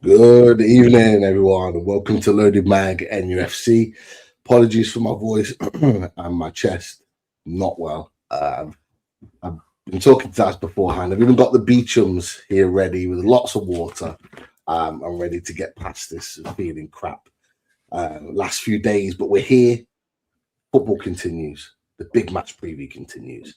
Good evening, everyone. Welcome to Loaded Mag NUFC. Apologies for my voice and my chest. Not well. I've been talking to Daz beforehand. I've even got the Beechams here ready with lots of water. I'm ready to get past this feeling crap last few days, but we're here. Football continues. The big match preview continues.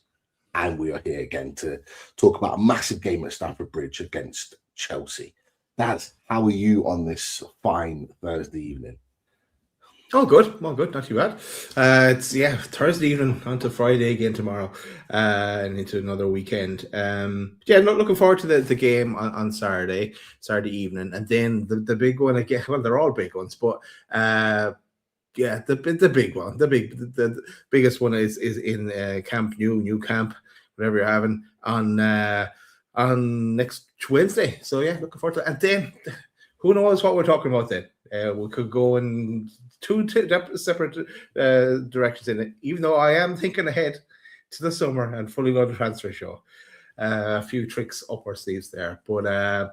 And we are here again to talk about a massive game at Stamford Bridge against Chelsea. Daz, how are you on this fine Thursday evening? Oh, good. Not too bad. It's Thursday evening onto Friday again tomorrow, and into another weekend. Not looking forward to the game on Saturday evening, and then the big one again. Well, they're all big ones, but the big one, the biggest one is in Camp New Camp, whatever you're having on next Wednesday. So looking forward to it. And then who knows what we're talking about then. We could go in two separate directions in it, even though I am thinking ahead to the summer and fully loaded transfer show. A few tricks up our sleeves there. But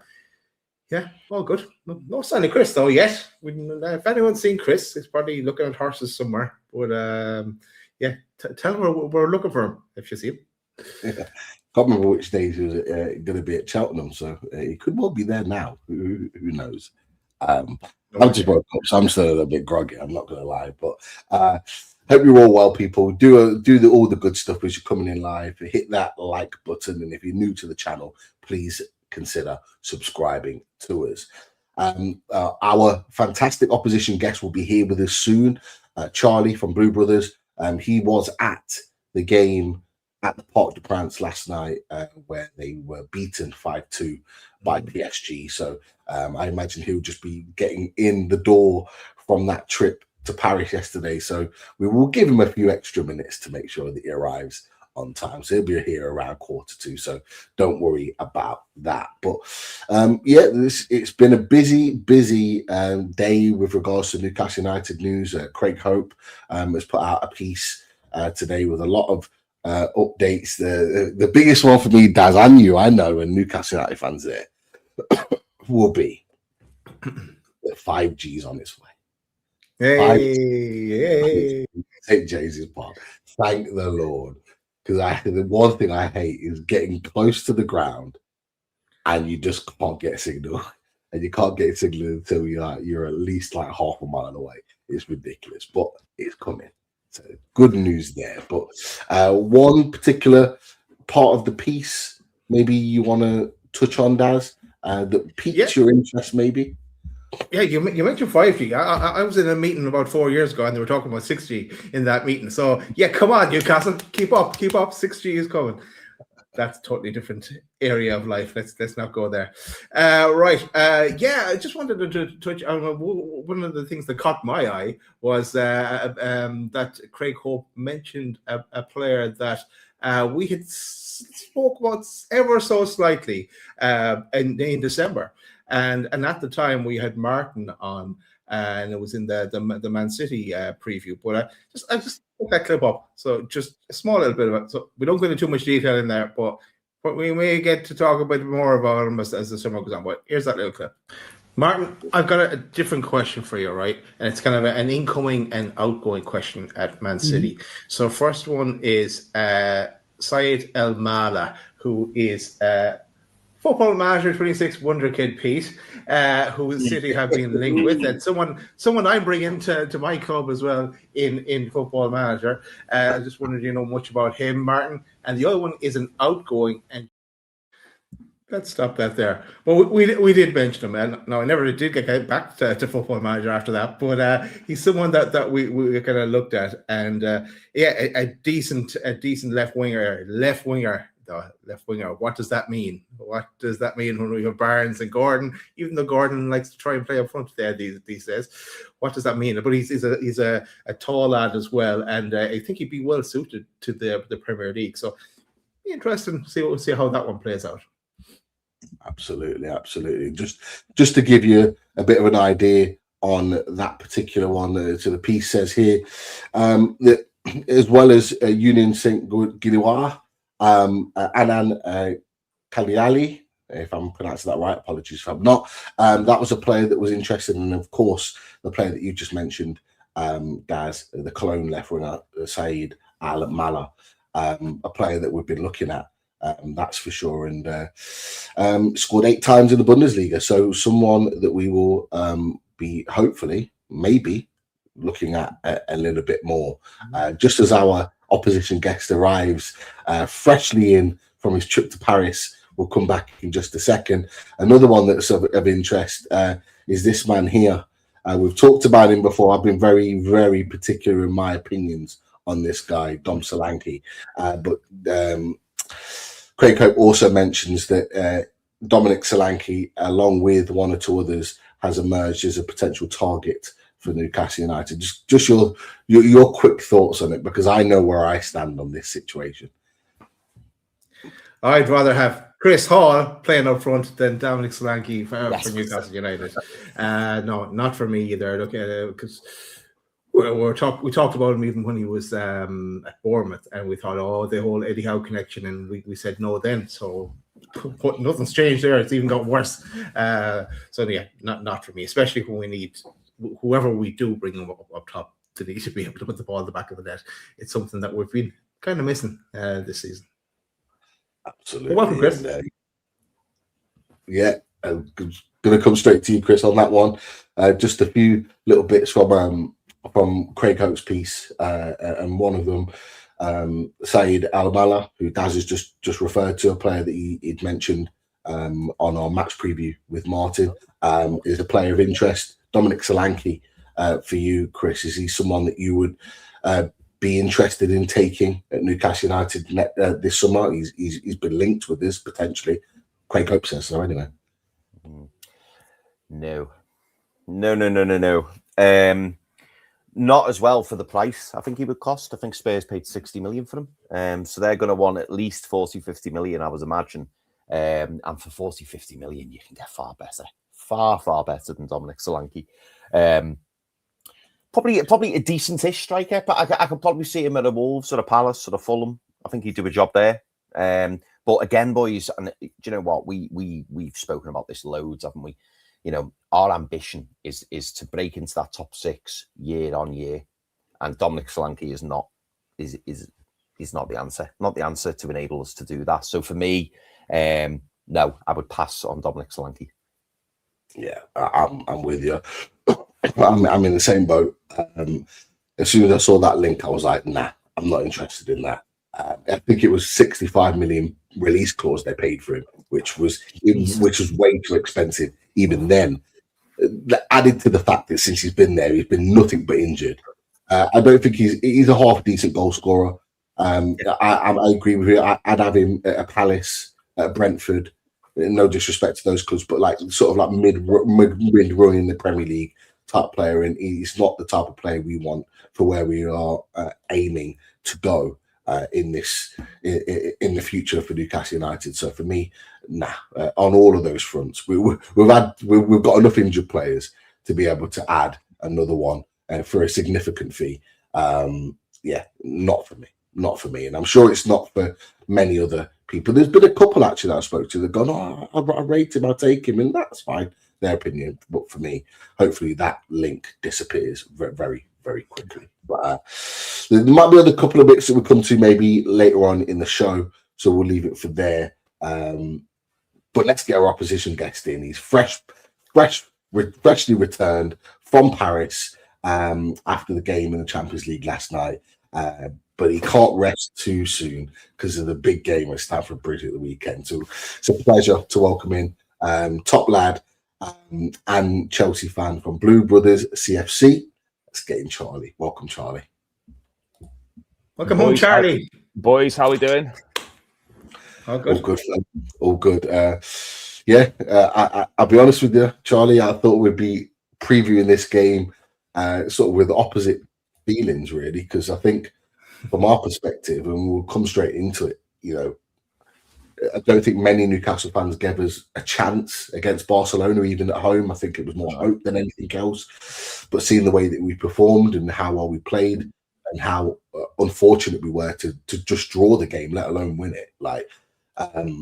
all good. No sign of Chris though yet. If anyone's seen Chris, he's probably looking at horses somewhere. But tell him we're looking for him if you see him. Can't remember which days he was going to be at Cheltenham, so he could well be there now. Who knows? I'm just woke up, so I'm still a little bit groggy. I'm not going to lie, but hope you're all well, people. Do all the good stuff as you're coming in live. Hit that like button, and if you're new to the channel, please consider subscribing to us. Our fantastic opposition guest will be here with us soon. Charlie from Blue Brothers. He was at the game at the Parc des Princes last night, where they were beaten 5-2 by PSG. So I imagine he'll just be getting in the door from that trip to Paris yesterday. So we will give him a few extra minutes to make sure that he arrives on time. So he'll be here around 1:45. So don't worry about that. But it's been a busy day with regards to Newcastle United news. Craig Hope has put out a piece today with a lot of updates. The biggest one for me, Daz, I know, and Newcastle United fans there, will be that 5G's on its way. Hey. St. James's Park. Thank the Lord. Because the one thing I hate is getting close to the ground and you just can't get a signal. And you can't get a signal until you're at least like half a mile away. It's ridiculous, but it's coming. So good news there. But one particular part of the piece, maybe you want to touch on, Daz, that piques your interest, maybe? Yeah, you mentioned 5G. I was in a meeting about 4 years ago, and they were talking about 6G in that meeting. So, come on, Newcastle, keep up. 6G is coming. That's a totally different area of life. Let's not go there. I just wanted to touch on one of the things that caught my eye was that Craig Hope mentioned a player that we had spoke about ever so slightly in December. And at the time we had Martin on, and it was in the Man City preview. But I just put that clip up, so just a small little bit of it. So we don't go into too much detail in there, but we may get to talk a bit more about him as the summer goes on. But here's that little clip. Martin, I've got a different question for you, right? And it's kind of an incoming and outgoing question at Man City. So first one is Syed El Mala, who is Football Manager 26 Wonder Kid Pete, who City have been linked with, and someone I bring into my club as well in Football Manager. I just wondered, you know much about him, Martin. And the other one is an outgoing, and let's stop that there. Well, we did mention him, and no, I never did get back to Football Manager after that. But he's someone that we kind of looked at, and a decent left winger. The left winger. What does that mean? What does that mean when we have Barnes and Gordon? Even though Gordon likes to try and play up front there these days, what does that mean? But he's a tall lad as well, and I think he'd be well suited to the Premier League. So, be interesting to see how that one plays out. Absolutely. Just to give you a bit of an idea on that particular one, so the piece says here that as well as Union Saint Gilloise, Anan Kaliali, if I'm pronouncing that right. Apologies if I'm not. That was a player that was interested, and of course, the player that you just mentioned, Gaz, the Cologne left winger, Said Al-Mala, a player that we've been looking at. That's for sure, and scored 8 times in the Bundesliga. So someone that we will be hopefully, maybe, looking at a little bit more. Just as our opposition guest arrives freshly in from his trip to Paris, we'll come back in just a second. Another one that's of interest is this man here. We've talked about him before. I've been very, very particular in my opinions on this guy, Dom Solanke, but Craig Hope also mentions that Dominic Solanke, along with 1 or 2 others, has emerged as a potential target for Newcastle United. Just your quick thoughts on it, because I know where I stand on this situation. I'd rather have Chris Hall playing up front than Dominic Solanke for Newcastle United. No, not for me either. Look, because we talked about him even when he was at Bournemouth, and we thought, oh, the whole Eddie Howe connection, and we said no then. So nothing's changed there. It's even got worse. So yeah, not for me, especially when we need whoever we do bring him up top to need to be able to put the ball in the back of the net. It's something that we've been kind of missing this season. Absolutely. Well, welcome, Chris. And, going to come straight to you, Chris, on that one. Just a few little bits from Craig Hope's piece, and one of them, Said Al-Mala, who Daz has just referred to, a player that he'd mentioned on our match preview with Martin, is a player of interest. Dominic Solanke, for you, Chris, is he someone that you would be interested in taking at Newcastle United this summer? He's been linked with this potentially. Craig Hope says so anyway. No. Not as well for the price I think he would cost. I think Spurs paid 60 million for him. So they're going to want at least 40-50 million, I would imagine. And for 40-50 million, you can get far better than Dominic Solanke. Probably a decent-ish striker, but I could probably see him at a Wolves or a Palace or a Fulham. I think he'd do a job there. But again, boys, and do you know what? We've spoken about this loads, haven't we? You know, our ambition is to break into that top 6 year on year, and Dominic Solanke is not the answer. Not the answer to enable us to do that. So for me, no, I would pass on Dominic Solanke. Yeah, I'm with you. I'm in the same boat. As soon as I saw that link, I was like, nah, I'm not interested in that. I think it was 65 million release clause they paid for him, which was way too expensive even then. Added to the fact that since he's been there, he's been nothing but injured. I don't think he's a half decent goal scorer. I agree with you. I'd have him at a Palace, at Brentford. No disrespect to those clubs, but like sort of like mid run in the Premier League type player, and he's not the type of player we want for where we are aiming to go in the future for Newcastle United. So for me, nah, on all of those fronts, we've got enough injured players to be able to add another one for a significant fee. Not for me, and I'm sure it's not for many other people. There's been a couple actually that I spoke to that gone, oh, I rate him, I'll take him, and that's fine, their opinion. But for me, hopefully that link disappears very, very quickly. But there might be a couple of bits that we'll come to maybe later on in the show, so we'll leave it for there. But let's get our opposition guest in. He's freshly returned from Paris after the game in the Champions League last night. But he can't rest too soon because of the big game at Stamford Bridge at the weekend. So it's a pleasure to welcome in top lad and Chelsea fan from Blue Brothers CFC. Let's get in Charlie. Welcome, Charlie. Welcome home, Charlie. Boys, how are we doing? All good. All good. All good. I'll be honest with you, Charlie. I thought we'd be previewing this game sort of with opposite feelings, really, because I think from our perspective, and we'll come straight into it, you know, I don't think many Newcastle fans gave us a chance against Barcelona, even at home. I think it was more hope than anything else. But seeing the way that we performed and how well we played and how unfortunate we were to just draw the game, let alone win it, like, I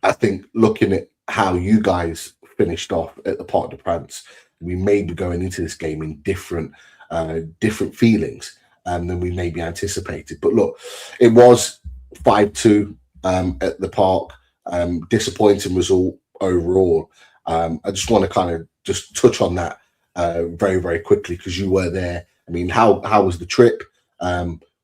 I think looking at how you guys finished off at the Parc des Princes, we may be going into this game in different feelings than we maybe anticipated. But look, it was 5-2 at the Park. Disappointing result overall. I just want to kind of just touch on that very, very quickly because you were there. I mean, how was the trip?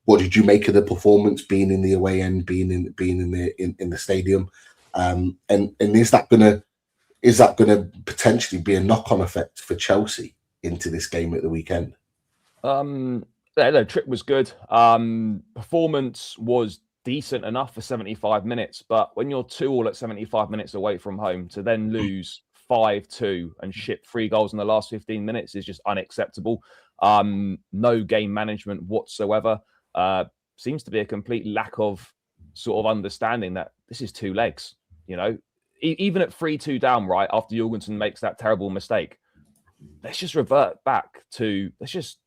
What did you make of the performance, being in the away end, being in the stadium? And is that gonna potentially be a knock-on effect for Chelsea into this game at the weekend? The trip was good. Performance was decent enough for 75 minutes, but when you're 2-2 at 75 minutes away from home, to then lose 5-2 and ship 3 goals in the last 15 minutes is just unacceptable. No game management whatsoever. Seems to be a complete lack of sort of understanding that this is 2 legs. You know, even at 3-2 down, right after Jorgensen makes that terrible mistake, let's just revert back to let's just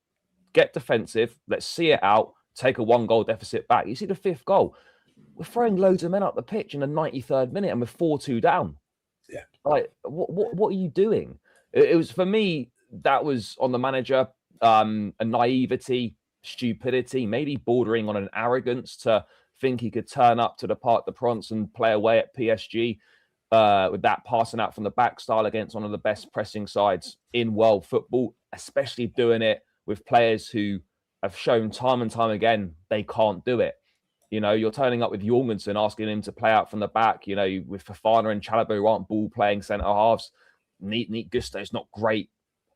get defensive. Let's see it out. Take a 1-goal deficit back. You see the 5th goal. We're throwing loads of men up the pitch in the 93rd minute, and we're 4-2 down. Yeah, like what are you doing? It was, for me, that was on the manager. A naivety, stupidity, maybe bordering on an arrogance to think he could turn up to the Parc des Princes and play away at PSG with that passing out from the back style against one of the best pressing sides in world football, especially doing it with players who have shown time and time again they can't do it. You know, you're turning up with Jorgensen, asking him to play out from the back. You know, with Fofana and Chalobah who aren't ball-playing centre halves. Neat Gusto's not great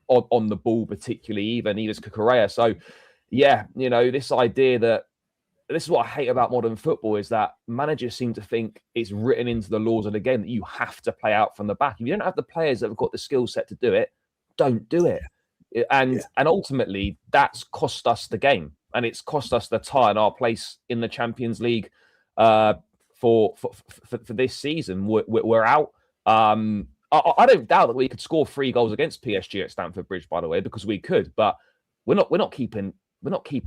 on the ball, particularly either. Neither is Cucurella. So, yeah, you know, this idea that this is what I hate about modern football is that managers seem to think it's written into the laws of the game that you have to play out from the back. If you don't have the players that have got the skill set to do it, don't do it. And ultimately, that's cost us the game, and it's cost us the tie and our place in the Champions League for this season. We're out. I don't doubt that we could score 3 goals against PSG at Stamford Bridge, by the way, because we could. But we're not keeping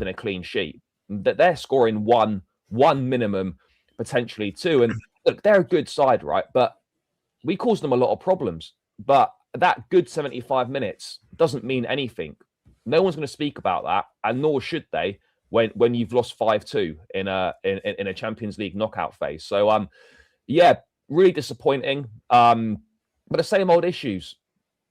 a clean sheet. That they're scoring one minimum, potentially 2. And look, they're a good side, right? But we caused them a lot of problems. But that good 75 minutes doesn't mean anything. No one's going to speak about that, and nor should they when you've lost 5-2 in a Champions League knockout phase. So yeah, really disappointing. But the same old issues.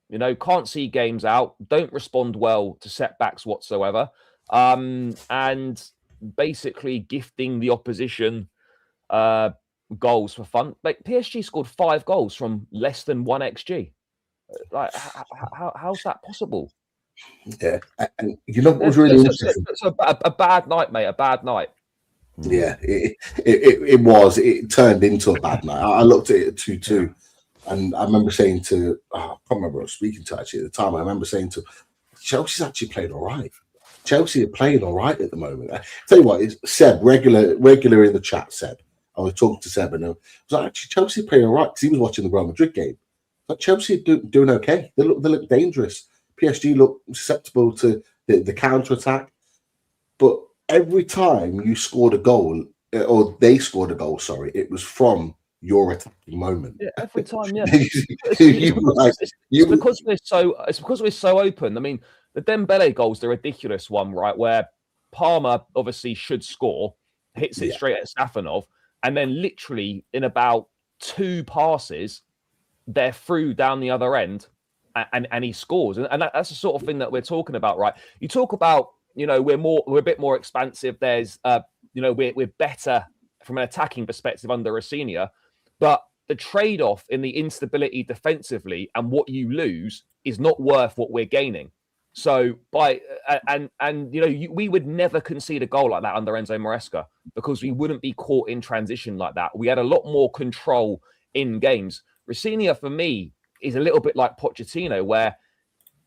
You know, can't see games out, don't respond well to setbacks whatsoever, and basically gifting the opposition goals for fun. Like PSG scored 5 goals from less than 1 XG. Like, how's that possible? Yeah, and you know what was really interesting? It's a bad night, mate. A bad night. Yeah, it was. It turned into a bad night. I looked at it at 2-2, and I remember saying to, I can't remember who I was speaking to actually at the time. I remember saying to Chelsea's actually playing all right. Chelsea are playing all right at the moment. I tell you what, it's Seb, regular in the chat. Seb, I was talking to Seb, and I was like, actually, Chelsea playing all right because he was watching the Real Madrid game. But Chelsea doing okay. They look dangerous. PSG look susceptible to the counter attack. But every time you scored a goal, or they scored a goal, sorry, it was from your attacking moment. Yeah, every time, yeah. It's because we're so open. I mean, the Dembele goal's the ridiculous one, right? Where Palmer obviously should score, hits it straight at Safanov, and then literally in about 2 passes, they're through down the other end, and he scores. And that's the sort of thing that we're talking about, right? You talk about, you know, we're a bit more expansive. There's, you know, we're better from an attacking perspective under Rosenior, but the trade-off in the instability defensively and what you lose is not worth what we're gaining. So and you know, we would never concede a goal like that under Enzo Maresca because we wouldn't be caught in transition like that. We had a lot more control in games. Rosenior, for me, is a little bit like Pochettino, where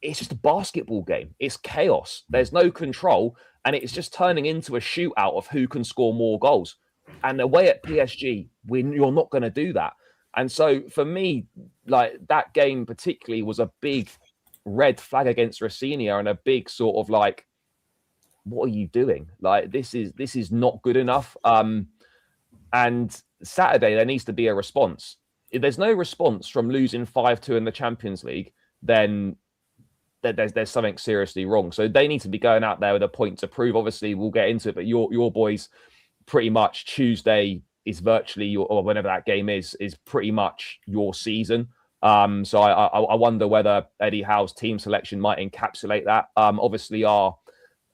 it's just a basketball game. It's chaos. There's no control, and it's just turning into a shootout of who can score more goals. And away at PSG, you're not going to do that. And so for me, like, that game particularly was a big red flag against Rosenior and a big sort of like, what are you doing? Like, this is not good enough. And Saturday, there needs to be a response. if there's no response from losing 5-2 in the Champions League, then there's something seriously wrong. So they need to be going out there with a point to prove. Obviously, we'll get into it, but your boys, pretty much Tuesday is virtually or whenever that game is pretty much your season. So I wonder whether Eddie Howe's team selection might encapsulate that. Obviously, our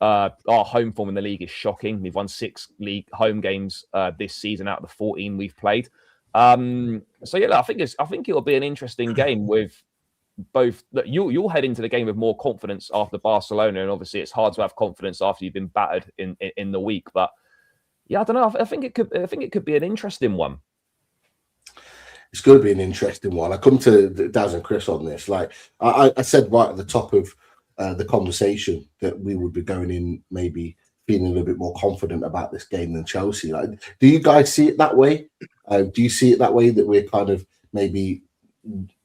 home form in the league is shocking. We've won 6 league home games this season out of the 14 we've played. So yeah, I think it'll be an interesting game with both. You'll head into the game with more confidence after Barcelona, and obviously it's hard to have confidence after you've been battered in the week. But yeah, I don't know. I think it could be an interesting one. It's going to be an interesting one. I come to Daz and Chris on this. Like I said right at the top of the conversation that we would be going in maybe feeling a little bit more confident about this game than Chelsea. Like, do you guys see it that way? Do you see it that way, that we're kind of maybe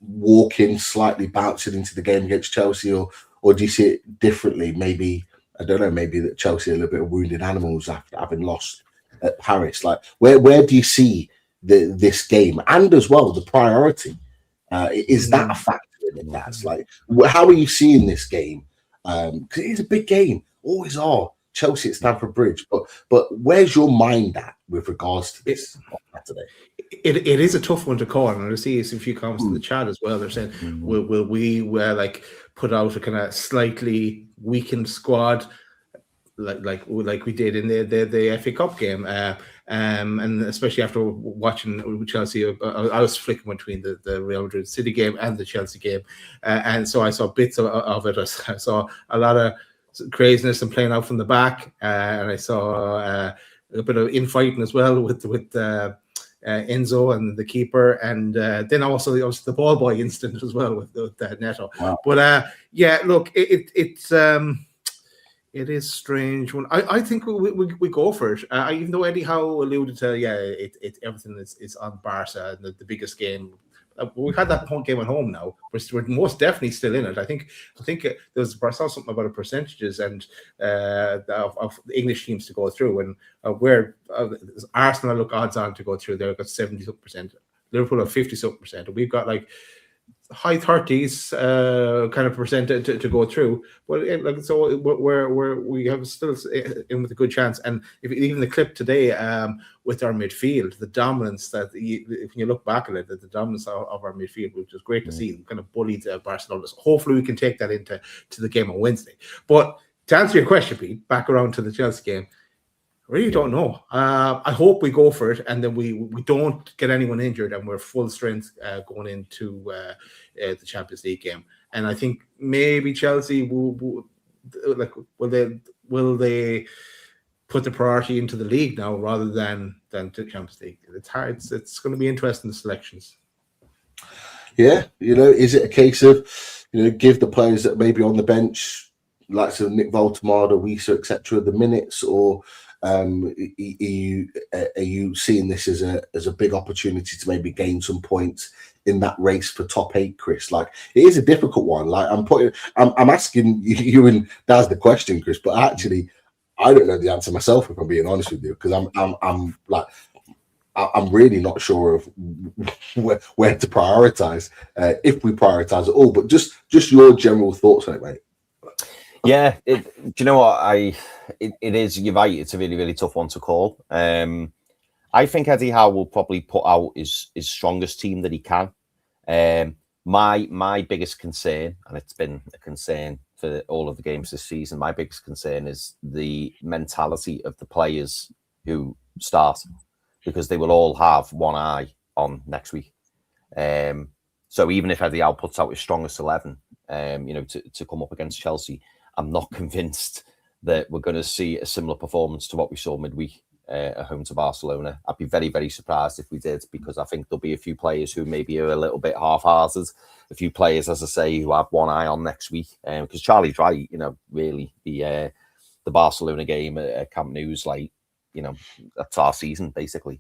walking, slightly bouncing into the game against Chelsea, or do you see it differently? Maybe, I don't know, maybe that Chelsea are a little bit of wounded animals after having lost at Paris. Like, where do you see this game, and as well the priority? Is that a factor in it? That's like, how are you seeing this game? Because it is a big game, always are. Chelsea at Stamford Bridge, but where's your mind at with regards to this Saturday? It is a tough one to call, and I see a few comments in the chat as well. They're saying, will we like put out a kind of slightly weakened squad, like we did in the FA Cup game, and especially after watching Chelsea, I was flicking between the Real Madrid City game and the Chelsea game, and so I saw bits of it. I saw a lot of craziness and playing out from the back, and I saw a bit of infighting as well with Enzo and the keeper, and then also the ball boy incident as well with Neto. Wow. But yeah, look, it is strange. When I think we go for it, even though Eddie Howe alluded to, everything is on Barca, and the biggest game. We've had that game at home now. We're most definitely still in it. I think I saw something about the percentages and of the English teams to go through, and where Arsenal look odds on to go through. They've got 70%. Liverpool have 50%, and we've got like high 30s kind of percent to go through. But so we have still in with a good chance. And even the clip today with our midfield, the dominance that if you look back at it, the dominance of our midfield, which is great to see, kind of bullied Barcelona. So hopefully we can take that into the game on Wednesday. But to answer your question, Pete, back around to the Chelsea game, I really don't know. I hope we go for it, and then we don't get anyone injured, and we're full strength going into the Champions League game. And I think maybe Chelsea will they put the priority into the league now rather than to Champions League? It's hard. It's going to be interesting, the selections. Yeah, is it a case of give the players that may be on the bench, like Nick Voltemade, Wisa, etc., the minutes, or are you seeing this as a big opportunity to maybe gain some points in that race for top 8, Chris? Like, it is a difficult one. Like, I'm asking you and Daz the question, Chris, but actually I don't know the answer myself, if I'm being honest with you, because I'm really not sure of where to prioritize, if we prioritize at all. But just your general thoughts on it, mate. Yeah, do you know what? It is, you're right, it's a really, really tough one to call. I think Eddie Howe will probably put out his strongest team that he can. My biggest concern, and it's been a concern for all of the games this season, my biggest concern is the mentality of the players who start, because they will all have one eye on next week. So even if Eddie Howe puts out his strongest 11, to come up against Chelsea, I'm not convinced that we're going to see a similar performance to what we saw midweek at home to Barcelona. I'd be very, very surprised if we did, because I think there'll be a few players who maybe are a little bit half-hearted, a few players, as I say, who have one eye on next week. Because Charlie's right, really, the Barcelona game at Camp Nou's, that's our season, basically.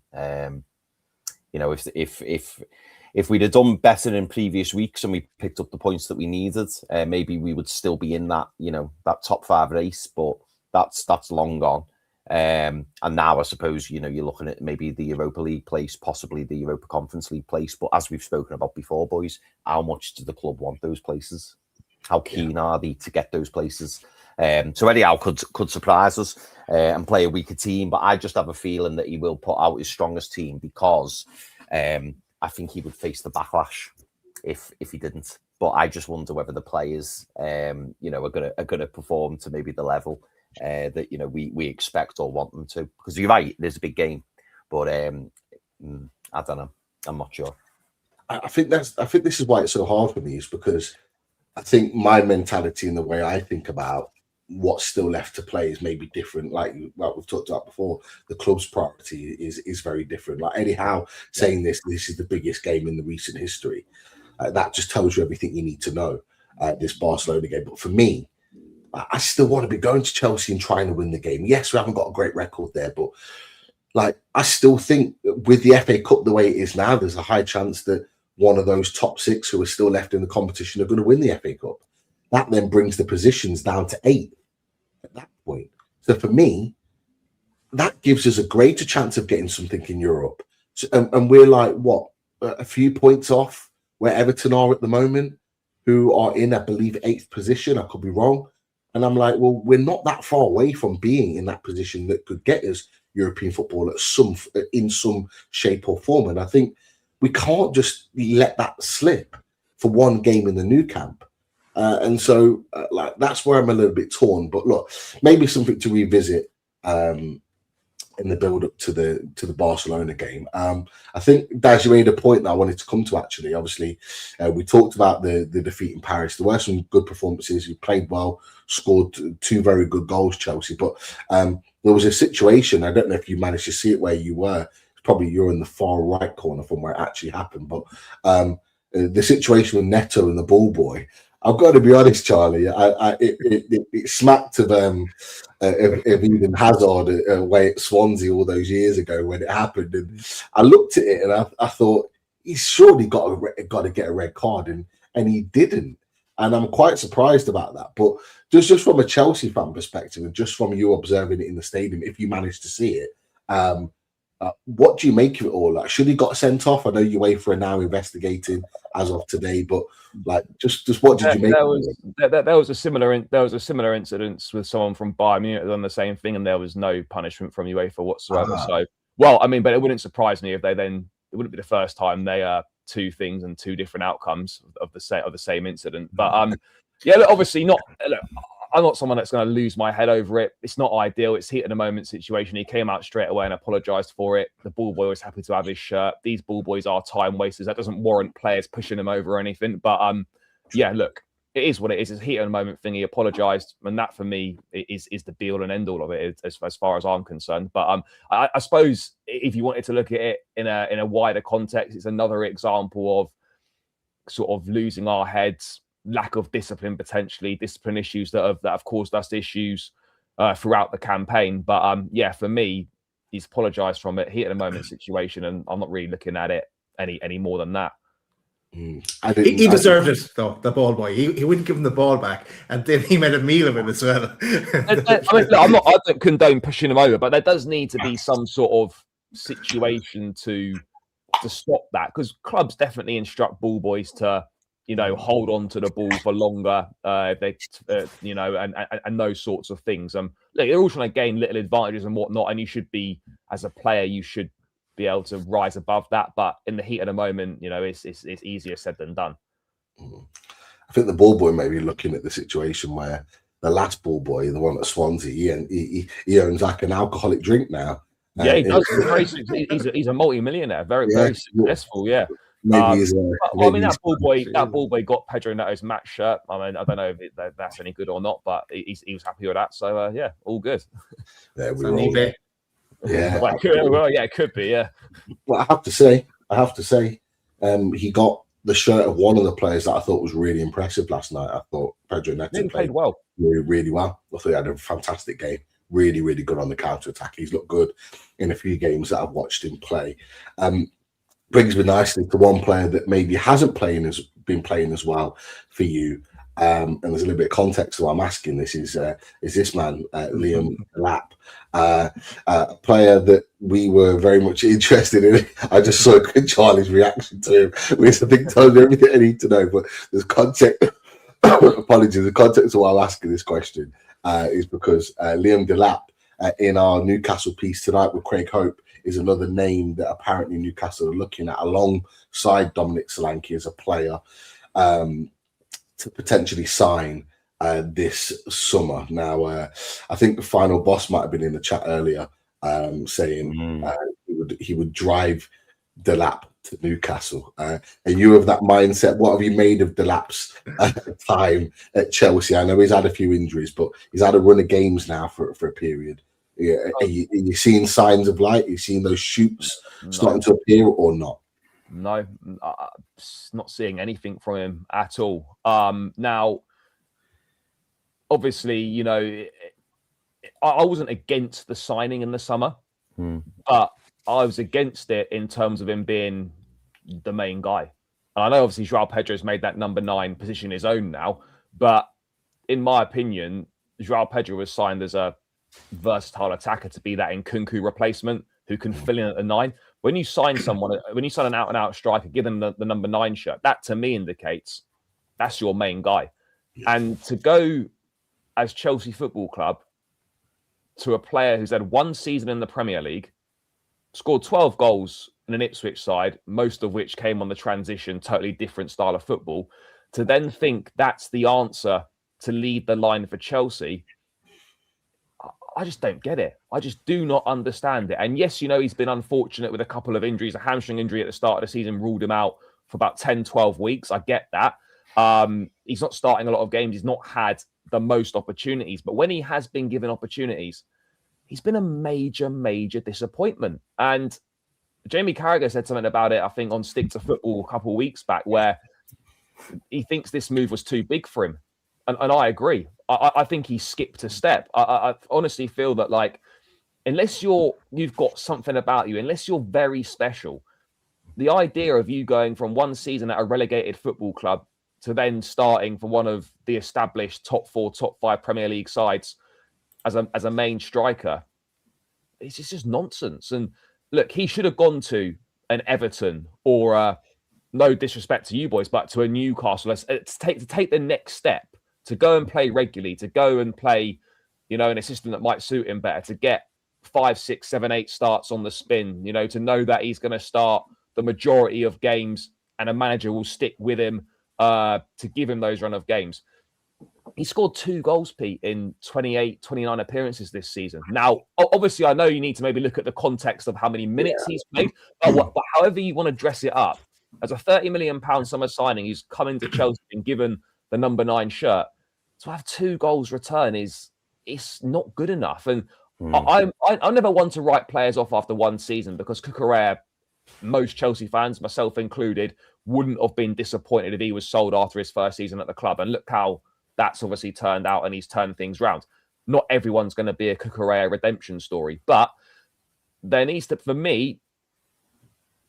If we'd have done better in previous weeks and we picked up the points that we needed, maybe we would still be in that, that top 5 race, but that's long gone. And now I suppose, you know, you're looking at maybe the Europa League place, possibly the Europa Conference League place. But as we've spoken about before, boys, how much does the club want those places? How keen are they to get those places? So Eddie Howe could surprise us and play a weaker team, but I just have a feeling that he will put out his strongest team because I think he would face the backlash if he didn't. But I just wonder whether the players, you know, are gonna perform to maybe the level that, you know, we expect or want them to. Because you're right, there's a big game, but I don't know. I'm not sure. I think this is why it's so hard for me, is because I think my mentality and the way I think about what's still left to play is maybe different. Like we've talked about before, the club's priority is very different. Like Eddie Howe saying this is the biggest game in the recent history. That just tells you everything you need to know. This Barcelona game, but for me, I still want to be going to Chelsea and trying to win the game. Yes, we haven't got a great record there, but like I still think with the FA Cup the way it is now, there's a high chance that one of those top 6 who are still left in the competition are going to win the FA Cup. That then brings the positions down to 8 at that point. So for me, that gives us a greater chance of getting something in Europe. So, and we're like, what, a few points off where Everton are at the moment, who are in, I believe, 8th position. I could be wrong. And I'm like, well, we're not that far away from being in that position that could get us European football in some shape or form. And I think we can't just let that slip for one game in the new camp. And so like that's where I'm a little bit torn. But look, maybe something to revisit in the build-up to the Barcelona game. I think, Daz, you made a point that I wanted to come to, actually. Obviously, we talked about the defeat in Paris. There were some good performances. You played well, scored 2 very good goals, Chelsea. But there was a situation, I don't know if you managed to see it where you were. Probably you're in the far right corner from where it actually happened. But the situation with Neto and the ball boy, I've got to be honest, Charlie. It smacked of Eden Hazard away at Swansea all those years ago when it happened, and I looked at it and I thought he's surely got to get a red card, and he didn't, and I'm quite surprised about that. But just from a Chelsea fan perspective, and just from you observing it in the stadium, if you managed to see it, what do you make of it all? Like, should he got sent off? I know UEFA are now investigating as of today, but like, just what did you make of it? There was a similar incident with someone from Bayern Munich done the same thing, and there was no punishment from UEFA whatsoever. So, well, I mean, but it wouldn't surprise me if it wouldn't be the first time they are 2 things and 2 different outcomes of the same incident. But yeah, look, obviously not. Look, I'm not someone that's going to lose my head over it. It's not ideal. It's heat of the moment situation. He came out straight away and apologised for it. The ball boy was happy to have his shirt. These ball boys are time wasters. That doesn't warrant players pushing him over or anything. But yeah, look, it is what it is. It's a heat of the moment thing. He apologised, and that for me is the be all and end all of it, as far as I'm concerned. But I suppose if you wanted to look at it in a wider context, it's another example of sort of losing our heads. Lack of discipline, potentially discipline issues that have caused us issues throughout the campaign. But yeah, for me, he's apologised from it. Heat of the moment situation, and I'm not really looking at it any more than that. He deserved it, though. The ball boy, he wouldn't give him the ball back, and then he made a meal of it as well. I mean, look, I don't condone pushing him over, but there does need to be some sort of situation to stop that, because clubs definitely instruct ball boys to, you know, hold on to the ball for longer, if they, you know, and those sorts of things. Look, they're all trying to gain little advantages and whatnot, and you should be, as a player, you should be able to rise above that. But in the heat of the moment, you know, it's easier said than done. I think the ball boy may be looking at the situation where the last ball boy, the one at Swansea, he owns like an alcoholic drink now. Yeah, he does. He's a multi-millionaire, very successful. Yeah. Maybe I mean, that ball boy got Pedro Neto's match shirt. I mean, I don't know if that's any good or not, but he was happy with that. So yeah, all good. Yeah, well, yeah, it could be. Yeah. Well, I have to say, he got the shirt of one of the players that I thought was really impressive last night. I thought Pedro Neto played well, really well. I thought he had a fantastic game. Really, really good on the counter attack. He's looked good in a few games that I've watched him play. Brings me nicely to one player that maybe hasn't been playing as well for you, and there's a little bit of context to why I'm asking this, is this man, Liam Delap, a player that we were very much interested in. I just saw Charlie's reaction to him, which I think tells me everything I need to know, but there's context. Apologies, the context of why I'm asking this question is because Liam Delap, in our Newcastle piece tonight with Craig Hope, is another name that apparently Newcastle are looking at alongside Dominic Solanke as a player to potentially sign this summer. Now, I think the final boss might have been in the chat earlier saying he would drive Delap to Newcastle. Are you of that mindset? What have you made of Delap's time at Chelsea? I know he's had a few injuries, but he's had a run of games now for a period. Yeah, are you seeing signs of light? Are you seeing those shoots starting to appear or not? No, not seeing anything from him at all. Now, obviously, you know, I wasn't against the signing in the summer, but I was against it in terms of him being the main guy. And I know obviously João Pedro's made that number 9 position his own now, but in my opinion, João Pedro was signed as a versatile attacker to be that Nkunku replacement who can fill in at the 9. When you sign someone, when you sign an out-and-out striker, give them the number 9 shirt, that to me indicates that's your main guy. And to go as Chelsea Football Club to a player who's had 1 season in the Premier League, scored 12 goals in an Ipswich side, most of which came on the transition, totally different style of football, to then think that's the answer to lead the line for Chelsea, I just don't get it. I just do not understand it. And yes, you know, he's been unfortunate with a couple of injuries. A hamstring injury at the start of the season ruled him out for about 10, 12 weeks. I get that. He's not starting a lot of games. He's not had the most opportunities. But when he has been given opportunities, he's been a major, major disappointment. And Jamie Carragher said something about it, I think, on Stick to Football a couple of weeks back, where he thinks this move was too big for him. And I agree. I think he skipped a step. I honestly feel that, like, unless you've got something about you, unless you're very special, the idea of you going from 1 season at a relegated football club to then starting for one of the established top 4, top 5 Premier League sides as a main striker, it's just nonsense. And look, he should have gone to an Everton or no disrespect to you boys, but to a Newcastle to take the next step, to go and play regularly, to go and play, you know, an assistant that might suit him better, to get 5, 6, 7, 8 starts on the spin, you know, to know that he's going to start the majority of games and a manager will stick with him to give him those run of games. He scored 2 goals, Pete, in 28, 29 appearances this season. Now, obviously, I know you need to maybe look at the context of how many minutes he's played, but however you want to dress it up, as a £30 million summer signing, he's come into Chelsea and given the number 9 shirt, to have 2 goals return it's not good enough. And I never want to write players off after 1 season, because Cucurella, most Chelsea fans, myself included, wouldn't have been disappointed if he was sold after his first season at the club. And look how that's obviously turned out, and he's turned things round. Not everyone's going to be a Cucurella redemption story, but there needs to, for me,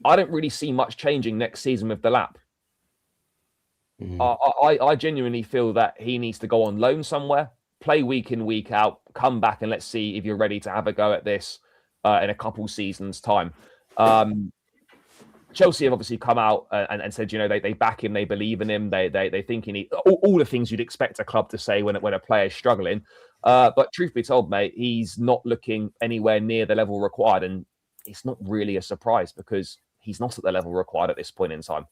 I don't really see much changing next season with Delap. I genuinely feel that he needs to go on loan somewhere, play week in, week out, come back, and let's see if you're ready to have a go at this in a couple seasons' time. Chelsea have obviously come out and said, you know, they back him, they believe in him, they think he needs all the things you'd expect a club to say when a player is struggling. But truth be told, mate, he's not looking anywhere near the level required, and it's not really a surprise because he's not at the level required at this point in time.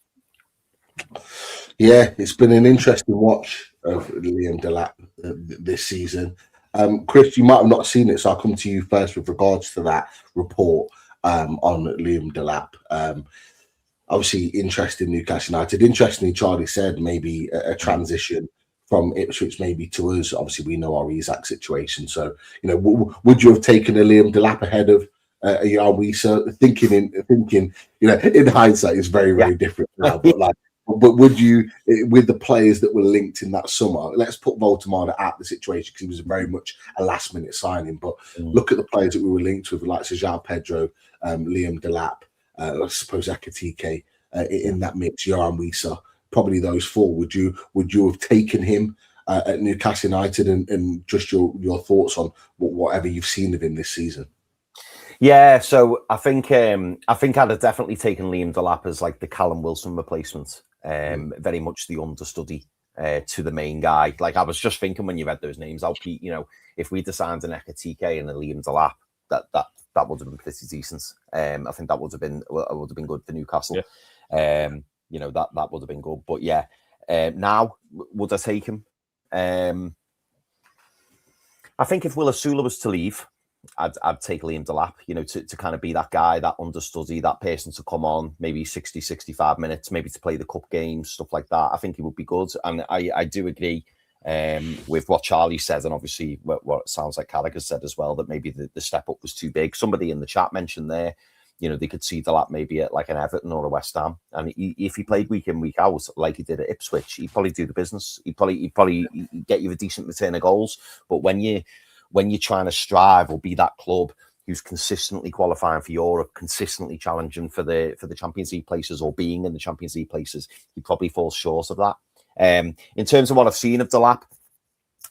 Yeah, it's been an interesting watch of Liam Delap this season. Chris, you might have not seen it, so I'll come to you first with regards to that report on Liam Delap. Obviously, interest in Newcastle United. Interestingly, Charlie said maybe a transition from Ipswich maybe to us. Obviously, we know our Isaac situation. So, you know, would you have taken a Liam Delap ahead of Jan Wieser? Thinking, you know, in hindsight, it's very, very different now. But would you, with the players that were linked in that summer, let's put Voltemada out the situation because he was very much a last-minute signing. But look at the players that we were linked with, like João Pedro, Liam Delap, I suppose Ekitike in that mix, Jan Wieser, probably those four, would you have taken him at Newcastle United, and just your thoughts on whatever you've seen of him this season? Yeah, so I think I'd have definitely taken Liam Delap as like the Callum Wilson replacement, very much the understudy to the main guy. Like I was just thinking when you read those names out, Pete, if we'd assigned an Ekatike and a Liam Delap, that would have been pretty decent. I think that would have been good for Newcastle. Yeah. That would have been good. But yeah, now would I take him? I think if Will Asula was to leave, I'd take Liam Delap, to kind of be that guy, that understudy, that person to come on, maybe 60, 65 minutes, maybe to play the cup games, stuff like that. I think he would be good. And I do agree with what Charlie said, and obviously what it sounds like Carragher said as well, that maybe the step up was too big. Somebody in the chat mentioned there, they could see Delap maybe at like an Everton or a West Ham. And if he played week in, week out, like he did at Ipswich, he'd probably do the business. He'd probably get you a decent return of goals. But when you're trying to strive or be that club who's consistently qualifying for Europe, consistently challenging for the Champions League places or being in the Champions League places, he probably falls short of that. In terms of what I've seen of Delap,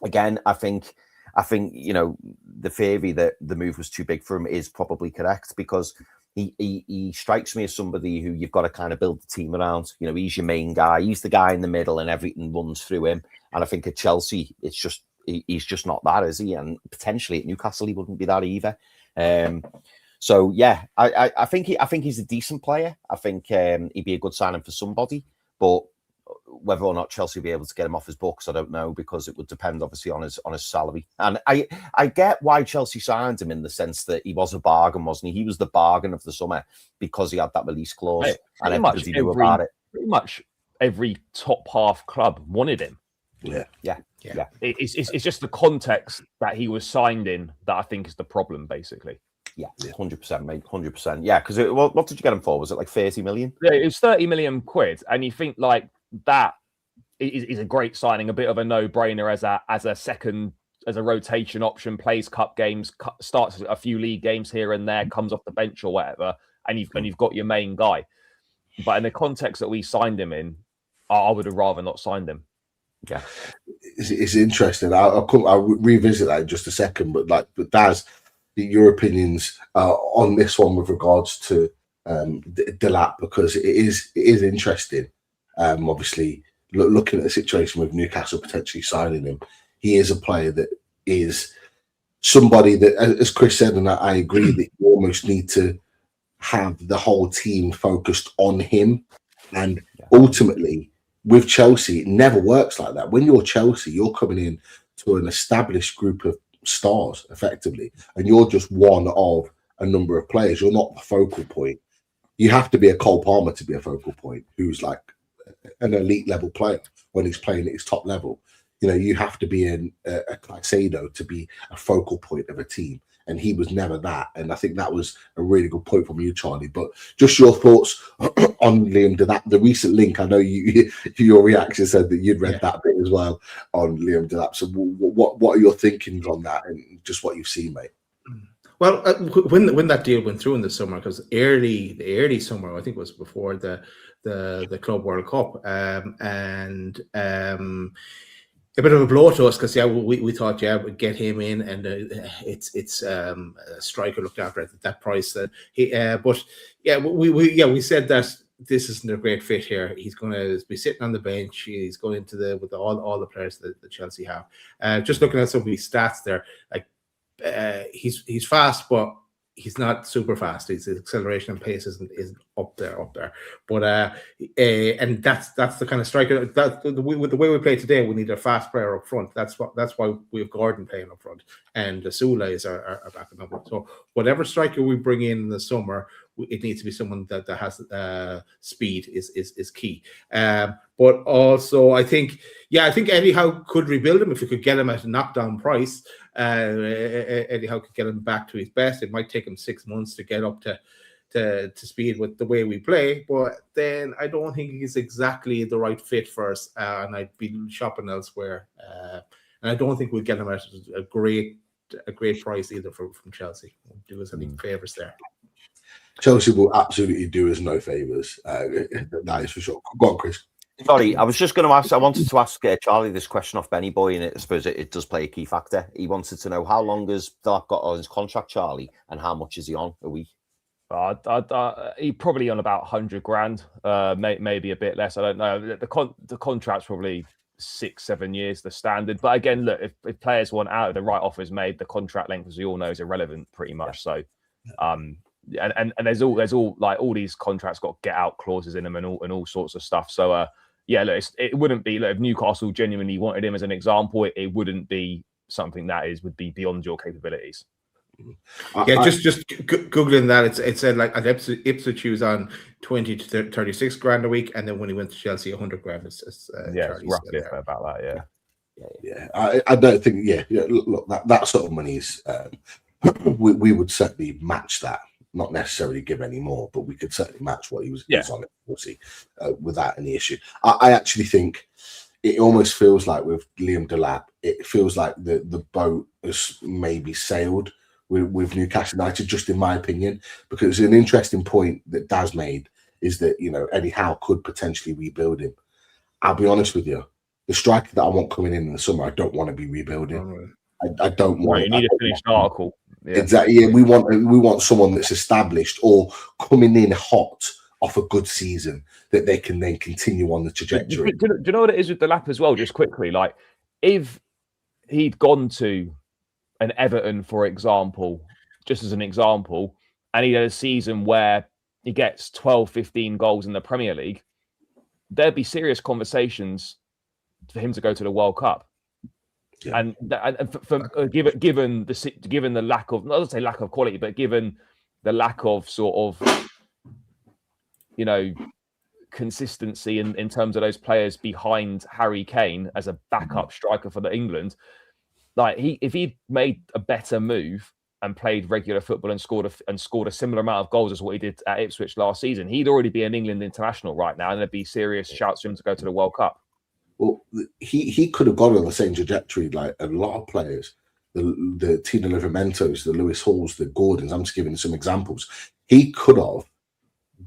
again, I think the theory that the move was too big for him is probably correct, because he strikes me as somebody who you've got to kind of build the team around. He's your main guy. He's the guy in the middle and everything runs through him. And I think at Chelsea, he's just not that, is he? And potentially at Newcastle, he wouldn't be that either. So yeah, I think he's a decent player. I think he'd be a good signing for somebody, but whether or not Chelsea will be able to get him off his books, I don't know, because it would depend obviously on his salary. And I get why Chelsea signed him in the sense that he was a bargain, wasn't he? He was the bargain of the summer because he had that release clause, and everybody knew about it. Pretty much every top half club wanted him. Yeah. It's just the context that he was signed in that I think is the problem, basically. Yeah, 100%, mate, 100%. Yeah, because what did you get him for? Was it like 30 million? Yeah, it was 30 million quid, and you think like that is a great signing, a bit of a no-brainer as a rotation option, plays cup games, starts a few league games here and there, comes off the bench or whatever, and you've got your main guy. But in the context that we signed him in, I would have rather not signed him. Yeah, it's interesting. I'll revisit that in just a second, but Daz, your opinions on this one with regards to Delap, because it is interesting. Obviously, looking at the situation with Newcastle potentially signing him, he is a player that is somebody that, as Chris said, and I agree, that you almost need to have the whole team focused on him. And ultimately, with Chelsea, it never works like that. When you're Chelsea, you're coming in to an established group of stars, effectively, and you're just one of a number of players. You're not the focal point. You have to be a Cole Palmer to be a focal point, who's like an elite level player when he's playing at his top level. You have to be a Caicedo to be a focal point of a team, and he was never that. And I think that was a really good point from you, Charlie. But just your thoughts on Liam Delap, the recent link. I know your reaction said that you'd read that bit as well on Liam Delap. So what are your thinkings on that, and just what you've seen, mate? Well, when that deal went through in the summer, because the early summer, I think it was before the Club World Cup, and a bit of a blow to us, because we thought we'd get him in, and it's a striker looked after at that price that he. But we said that this isn't a great fit here. He's going to be sitting on the bench. He's going into with all the players that Chelsea have. Just looking at some of his stats there, like he's fast, but he's not super fast. His acceleration and pace isn't up there. But and that's the kind of striker that with the way we play today, we need a fast player up front. That's why we have Gordon playing up front, and Asula is our backup number. So whatever striker we bring in the summer, it needs to be someone that has speed is key. But also I think Eddie Howe could rebuild him if we could get him at a knockdown price. Eddie Howe could get him back to his best. It might take him 6 months to get up to speed with the way we play, but then I don't think he's exactly the right fit for us, and I'd be shopping elsewhere. And I don't think we'd get him at a great price either from Chelsea. Won't do us any favors there. Chelsea will absolutely do us no favours. That is for sure. Go on, Chris. Sorry, I was just going to ask. I wanted to ask Charlie this question off Benny Boy, and I suppose it does play a key factor. He wanted to know how long has Delap got on his contract, Charlie, and how much is he on a week? He probably on about 100 grand, maybe a bit less. I don't know. The contract's probably 6-7 years, the standard. But again, look, if players want out of the right offers made, the contract length, as we all know, is irrelevant pretty much. So, and there's all like all these contracts got get out clauses in them and all sorts of stuff. So, yeah, look, it wouldn't be if Newcastle genuinely wanted him as an example, it wouldn't be something that would be beyond your capabilities. Yeah, just googling that, it said like at Ipswich he was on 20 to 36 grand a week, and then when he went to Chelsea, 100 grand. It's roughly about that. Yeah. I don't think. Yeah. Look, that sort of money is. We would certainly match that. Not necessarily give any more, but we could certainly match what he was on at without any issue. I actually think it almost feels like with Liam Delap, it feels like the boat has maybe sailed with Newcastle United, just in my opinion, because an interesting point that Daz made is that, Eddie Howe could potentially rebuild him. I'll be honest with you, the striker that I want coming in the summer, I don't want to be rebuilding. I don't want. You need a finished article. Yeah. Exactly. Yeah, we want someone that's established or coming in hot off a good season that they can then continue on the trajectory. Do you know what it is with Delap as well? Just quickly, like if he'd gone to an Everton, for example, just as an example, and he had a season where he gets 12, 15 goals in the Premier League, there'd be serious conversations for him to go to the World Cup. Yeah. And given the lack of, not to say lack of quality, but given the lack of sort of, consistency in terms of those players behind Harry Kane as a backup striker for the England, like if he'd made a better move and played regular football and scored a similar amount of goals as what he did at Ipswich last season, he'd already be an England international right now, and there'd be serious shouts for him to go to the World Cup. Well, he could have gone on the same trajectory like a lot of players, the Tino Livermentos, the Lewis Halls, the Gordons. I'm just giving some examples. He could have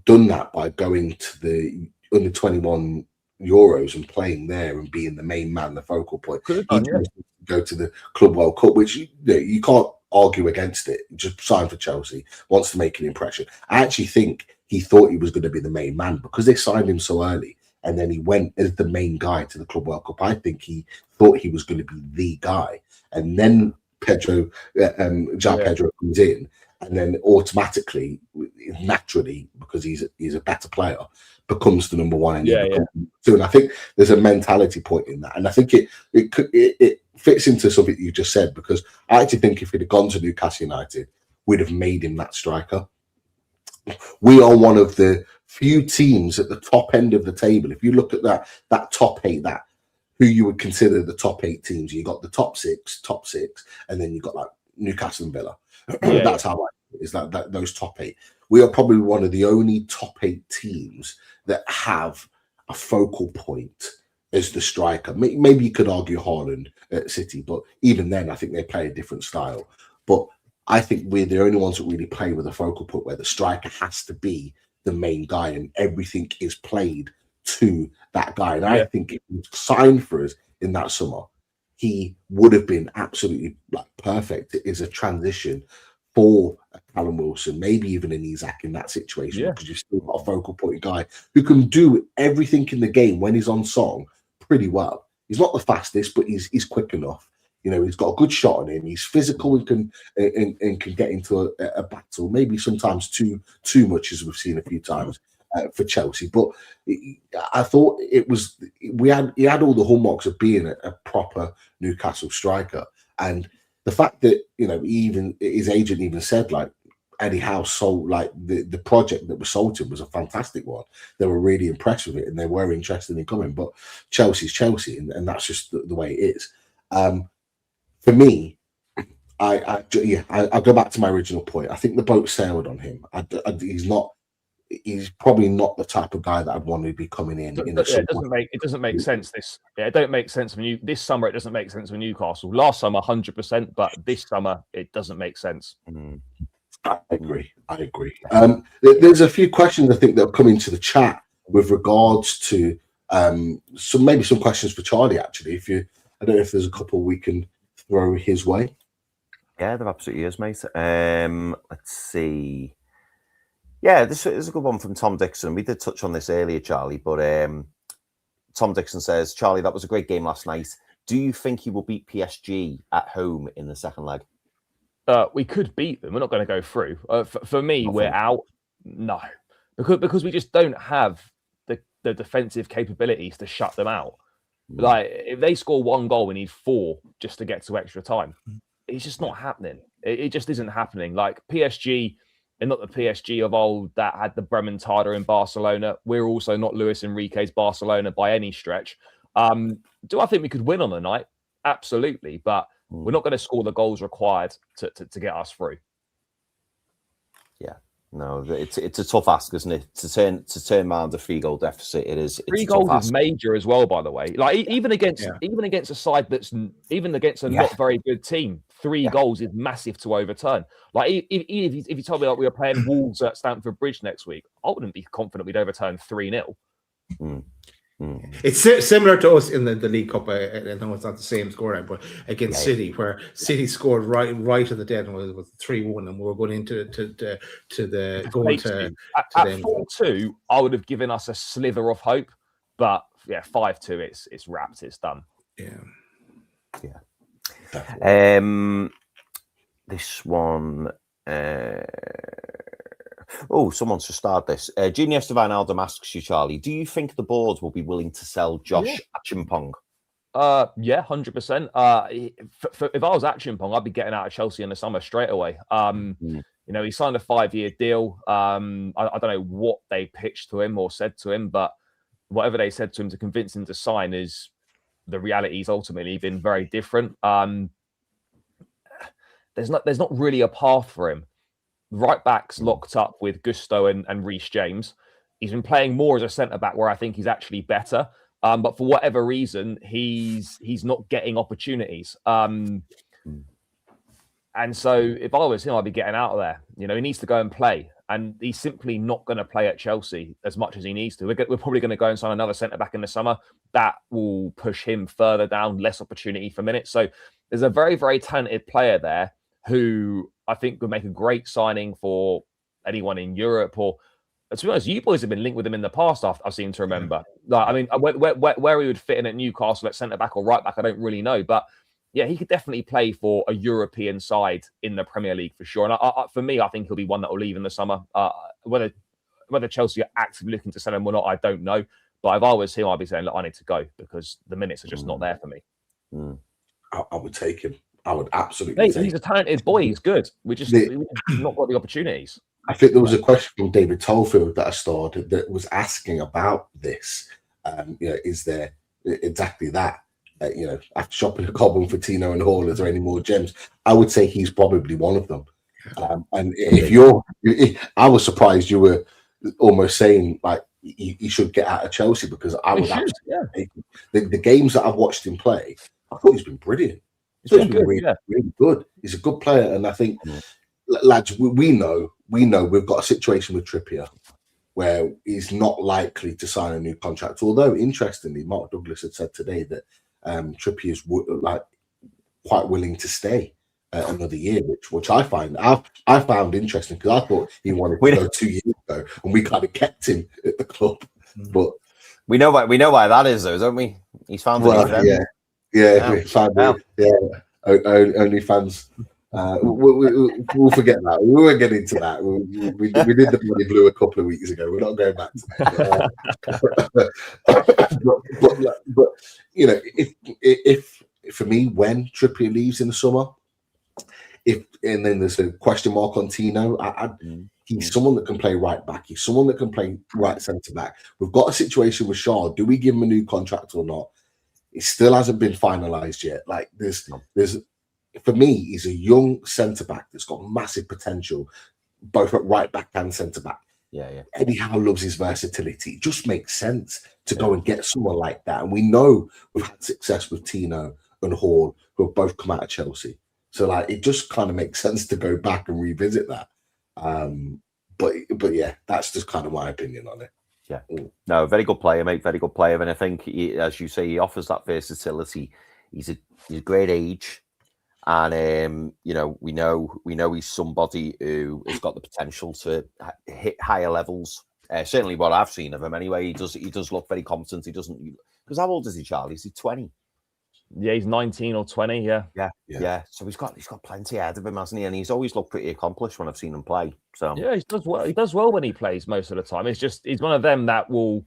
done that by going to the under 21 Euros and playing there and being the main man, the focal point. Go to the Club World Cup, which you can't argue against it. Just signed for Chelsea, wants to make an impression. I actually think he thought he was going to be the main man because they signed him so early, and then he went as the main guy to the Club World Cup. I think he thought he was going to be the guy, and then Pedro comes in, and then automatically, naturally, because he's a better player, becomes the number one. And I think there's a mentality point in that, and I think it fits into something you just said, because I actually think if he'd have gone to Newcastle United, we'd have made him that striker. We are one of the few teams at the top end of the table. If you look at that top eight, who you would consider the top 8 teams, you got the top six, and then you got like Newcastle and Villa. That's how it is. That those top 8. We are probably one of the only top 8 teams that have a focal point as the striker. Maybe you could argue Haaland at City, but even then, I think they play a different style. But I think we're the only ones that really play with a focal point where the striker has to be the main guy and everything is played to that guy. And I think if he was signed for us in that summer, he would have been absolutely perfect as a transition for Callum Wilson, maybe even an Isak in that situation, because you've still got a focal point guy who can do everything in the game when he's on song pretty well. He's not the fastest, but he's quick enough. He's got a good shot on him. He's physical and can get into a battle, maybe sometimes too much, as we've seen a few times for Chelsea. But I thought he had all the hallmarks of being a proper Newcastle striker. And the fact that, even his agent even said, like, Eddie Howe sold, like, the project that was sold to him was a fantastic one. They were really impressed with it and they were interested in coming. But Chelsea's Chelsea, and that's just the way it is. For me, I go back to my original point. I think the boat sailed on him. He's probably not the type of guy that I'd want to be coming in. It doesn't make sense. It don't make sense for you this summer. It doesn't make sense for Newcastle. Last summer, 100%, but this summer it doesn't make sense. I agree. There's a few questions I think that have come into the chat with regards to So maybe some questions for Charlie, actually. I don't know if there's a couple we can throw his way. Yeah, there absolutely is, mate. Let's see. Yeah, this is a good one from Tom Dixon. We did touch on this earlier, Charlie, but Tom Dixon says, Charlie, that was a great game last night. Do you think he will beat PSG at home in the second leg? We could beat them. We're not going to go through. For me, we're out. No, because we just don't have the defensive capabilities to shut them out. Like, if they score 1 goal, we need 4 just to get to extra time. It's just not happening. It just isn't happening. Like, PSG, and not the PSG of old that had the Bremen Tada in Barcelona. We're also not Luis Enrique's Barcelona by any stretch. Do I think we could win on the night? Absolutely, but we're not going to score the goals required to get us through. Yeah, no, it's a tough ask, isn't it? To turn around a 3-goal deficit, it's 3 goals is major as well, by the way. Like, even against a side that's against a not very good team, 3 goals is massive to overturn. Like, if you told me like we were playing Wolves at Stamford Bridge next week, I wouldn't be confident we'd overturn 3-0. It's similar to us in the League Cup. I know it's not the same scoreline, but against City, where City scored right at the dead, and was 3-1, and we were going into the going to at 4-2. I would have given us a slither of hope, but 5-2. It's wrapped. It's done. This one. Someone's just started this. Junior Estevan asks you, Charlie, do you think the board will be willing to sell Josh Achimpong? 100%. If I was Achimpong, I'd be getting out of Chelsea in the summer straight away. He signed a 5-year deal. I don't know what they pitched to him or said to him, but whatever they said to him to convince him to sign is the reality is ultimately been very different. There's not really a path for him. Right back's locked up with Gusto and Reece James. He's been playing more as a centre back where I think he's actually better. But for whatever reason, he's not getting opportunities. And so if I was him, I'd be getting out of there. He needs to go and play. And he's simply not going to play at Chelsea as much as he needs to. We're probably going to go and sign another centre back in the summer. That will push him further down, less opportunity for minutes. So there's a very, very talented player there who I think would make a great signing for anyone in Europe. Or, to be honest, you boys have been linked with him in the past, I seem to remember. Like, I mean, where he would fit in at Newcastle at centre-back or right-back, I don't really know. But, yeah, he could definitely play for a European side in the Premier League for sure. And for me, I think he'll be one that will leave in the summer. Whether Chelsea are actively looking to sell him or not, I don't know. But if I was him, I'd be saying, look, I need to go because the minutes are just not there for me. I would take him. I would absolutely. He's a talented boy. He's good. We've not got the opportunities. I think there was a question from David Tolfield that I started that was asking about this. Is there exactly that? After shopping a Cobham for Tino and Hall, is there any more gems? I would say he's probably one of them. And I was surprised you were almost saying like he should get out of Chelsea because I would absolutely. The games that I've watched him play, I thought he's been brilliant. He's been really good. He's a good player, and I think, lads, we know we've got a situation with Trippier where he's not likely to sign a new contract. Although, interestingly, Mark Douglas had said today that Trippier is quite willing to stay another year, which I found interesting because I thought he wanted to go 2 years ago, and we kind of kept him at the club. But we know why that is, though, don't we? He's found only fans. We'll forget that. We won't get into that. We did the bloody blue a couple of weeks ago. We're not going back to that. but if for me, when Trippier leaves in the summer, and then there's a question mark on Tino, he's someone that can play right back. He's someone that can play right centre back. We've got a situation with Shaw. Do we give him a new contract or not? It still hasn't been finalised yet. Like there's for me, he's a young centre back that's got massive potential, both at right back and centre back. Eddie Howe loves his versatility. It just makes sense to go and get someone like that. And we know we've had success with Tino and Hall, who have both come out of Chelsea. So it just kind of makes sense to go back and revisit that. But yeah, that's just kind of my opinion on it. Yeah. No, very good player, mate. Very good player. And I think, he, as you say, he offers that versatility. He's a great age. And you know, we know he's somebody who has got the potential to hit higher levels. Certainly, what I've seen of him, anyway. He does look very competent. He doesn't, because how old is he, Charlie? Is he 20? Yeah, he's 19 or 20. Yeah. So he's got plenty ahead of him, hasn't he? And he's always looked pretty accomplished when I've seen him play. So Yeah, he does well. He does well when he plays most of the time. It's just he's one of them that will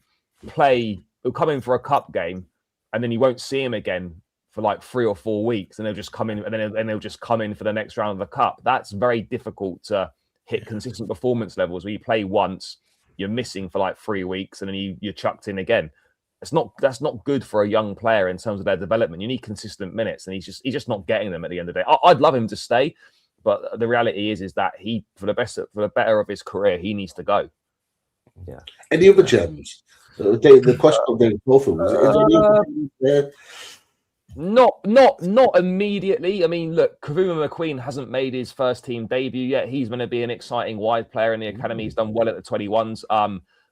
come in for a cup game, and then you won't see him again for like 3 or 4 weeks, and they'll just come in, and then they'll just come in for the next round of the cup. That's very difficult to hit consistent performance levels where you play once, you're missing for like 3 weeks, and then you're chucked in again. That's not good for a young player in terms of their development. You need consistent minutes, and he's just not getting them at the end of the day. I'd love him to stay, but the reality is that he, for the better of his career, he needs to go. Yeah. Any other gems? The question of David Crawford was not immediately. I mean, look, Kavuma McQueen hasn't made his first team debut yet. He's going to be an exciting wide player in the academy. He's done well at the 21s.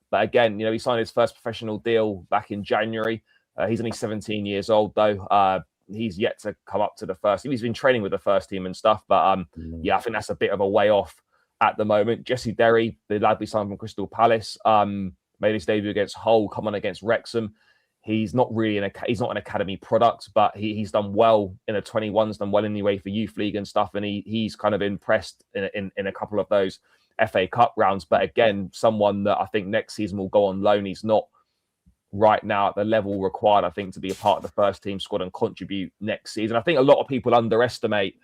But again, he signed his first professional deal back in January. He's only 17 years old, though. He's yet to come up to the first team. He's been training with the first team and stuff. But yeah, I think that's a bit of a way off at the moment. Jesse Derry, the lad we signed from Crystal Palace, made his debut against Hull, come on against Wrexham. He's not really he's not an academy product, but he's done well in the 21s, done well in the UEFA Youth League and stuff. And he's kind of impressed in a couple of those FA Cup rounds. But again, someone that I think next season will go on loan. He's not right now at the level required, I think, to be a part of the first team squad and contribute next season. I think a lot of people underestimate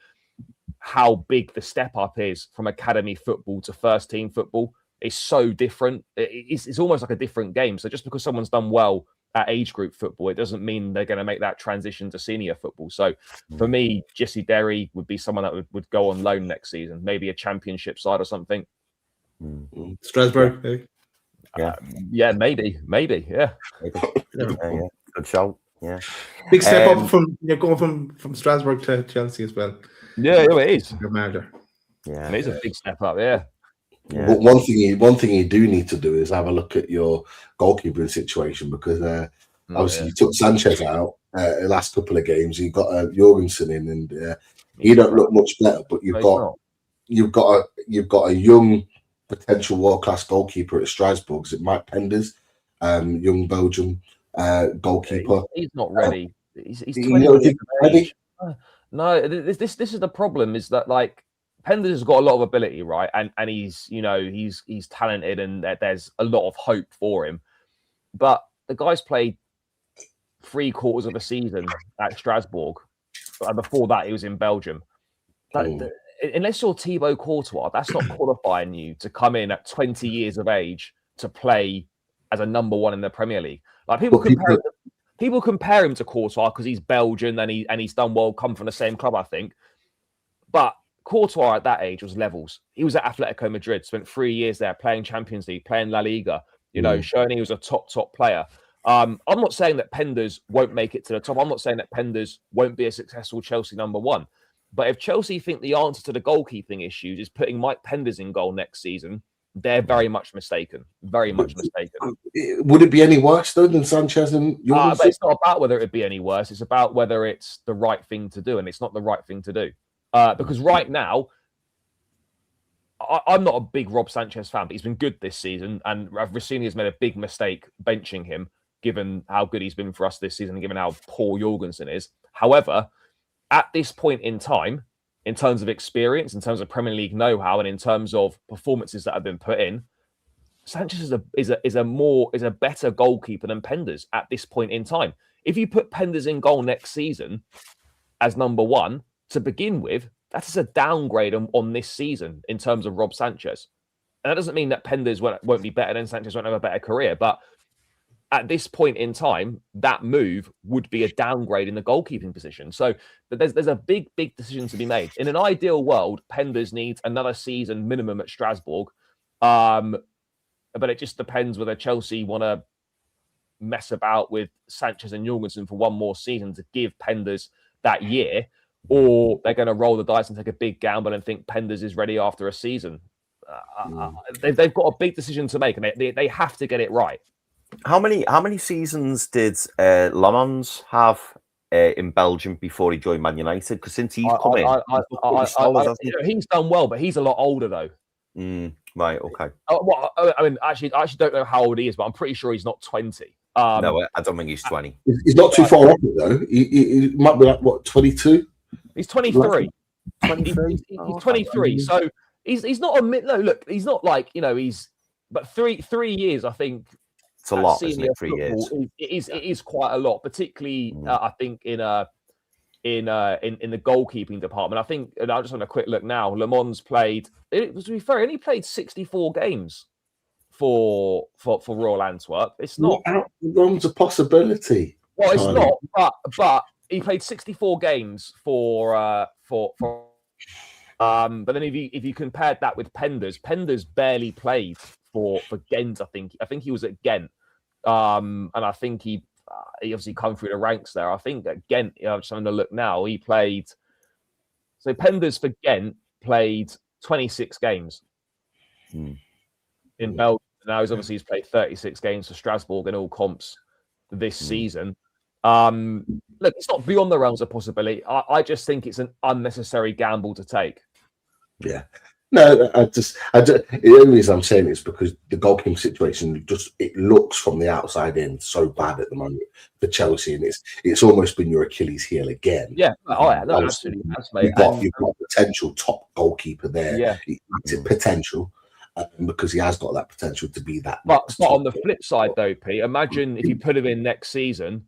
how big the step up is from academy football to first team football. It's so different. It's almost like a different game. So just because someone's done well at age group football, it doesn't mean they're going to make that transition to senior football. So for me, Jesse Derry would be someone that would go on loan next season, maybe a championship side or something. Strasbourg, maybe. Yeah, maybe, yeah. Good show. Yeah, big step up from going from Strasbourg to Chelsea as well. Yeah, it is. Your manager. Yeah, it is a big step up. Yeah. But one thing you do need to do is have a look at your goalkeeping situation, because obviously you took Sanchez out the last couple of games. You've got Jorgensen in, and he don't look much better. But you've got a young potential world-class goalkeeper at Strasbourg. Is it Mike Penders, young Belgian goalkeeper? He's not ready. He's 20 years of age. No, this is the problem. Is that like Penders has got a lot of ability, right? And he's he's talented, and there's a lot of hope for him. But the guy's played 3/4 of a season at Strasbourg, and before that he was in Belgium. Unless you're Thibaut Courtois, that's not qualifying you to come in at 20 years of age to play as a number one in the Premier League. Like people compare him to Courtois because he's Belgian and he's done well, come from the same club, I think. But Courtois at that age was levels. He was at Atletico Madrid, spent 3 years there playing Champions League, playing La Liga, showing he was a top player. I'm not saying that Penders won't make it to the top. I'm not saying that Penders won't be a successful Chelsea number one. But if Chelsea think the answer to the goalkeeping issues is putting Mike Penders in goal next season, they're very much mistaken. Very much mistaken. Would it be any worse, though, than Sanchez and Jorgensen? But it's not about whether it would be any worse. It's about whether it's the right thing to do, and it's not the right thing to do. Because right now, I'm not a big Rob Sanchez fan, but he's been good this season, and Rossini has made a big mistake benching him, given how good he's been for us this season, and given how poor Jorgensen is. However, at this point in time, in terms of experience, in terms of Premier League know-how, and in terms of performances that have been put in, Sanchez is a better goalkeeper than Penders at this point in time. If you put Penders in goal next season as number one to begin with, that is a downgrade on this season in terms of Rob Sanchez. And that doesn't mean that Penders won't be better than Sanchez, won't have a better career, but at this point in time, that move would be a downgrade in the goalkeeping position. So there's a big decision to be made. In an ideal world, Penders needs another season minimum at Strasbourg. But it just depends whether Chelsea want to mess about with Sanchez and Jorgensen for one more season to give Penders that year, or they're going to roll the dice and take a big gamble and think Penders is ready after a season. they've got a big decision to make, and they have to get it right. How many seasons did Lamons have in Belgium before he joined Man United? Because since he's come in, he's done well, but he's a lot older though. Right. Okay. I mean, actually, I actually don't know how old he is, but I'm pretty sure he's not 20. No, I don't think he's 20. He's not too far off it though. He might be like what, 22? He's 23. 23. He's 23. So he's not a no. Look, he's not like but 3 years. I think it's a lot. Isn't it? 3 years. It is quite a lot, particularly I think in the goalkeeping department. I think, and I'm just on a quick look now. Le Mans played. It was, to be fair, he only played 64 games for Royal Antwerp. It's not. Runs a possibility. Well, it's not. But he played 64 games for. But then if you compared that with Penders barely played for Ghent. I think he was at Ghent, and I think he obviously come through the ranks there. I think at Ghent, I'm just having a look now. He played. So Penders for Ghent played 26 games in Belgium. Now he's played 36 games for Strasbourg in all comps this season. Look, it's not beyond the realms of possibility. I just think it's an unnecessary gamble to take. Yeah. No, the only reason I'm saying it is because the goalkeeping situation it looks from the outside in so bad at the moment for Chelsea, and it's almost been your Achilles heel again. Yeah, absolutely. You've got potential top goalkeeper there. Yeah, potential. Because he has got that potential to be that. But on the flip side, though, Pete, imagine if you put him in next season,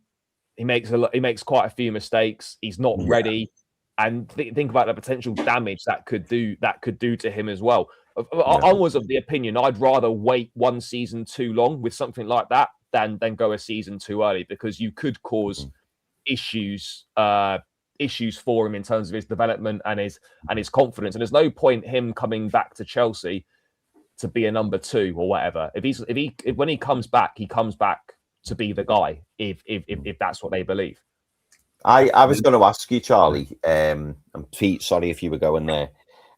he makes quite a few mistakes. He's not ready, and think about the potential damage that could do to him as well. I was of the opinion I'd rather wait one season too long with something like that than go a season too early, because you could cause issues for him in terms of his development and his confidence. And there's no point him coming back to Chelsea to be a number 2 or whatever. If when he comes back to be the guy. If that's what they believe. I was going to ask you, Charlie, and Pete, sorry if you were going there.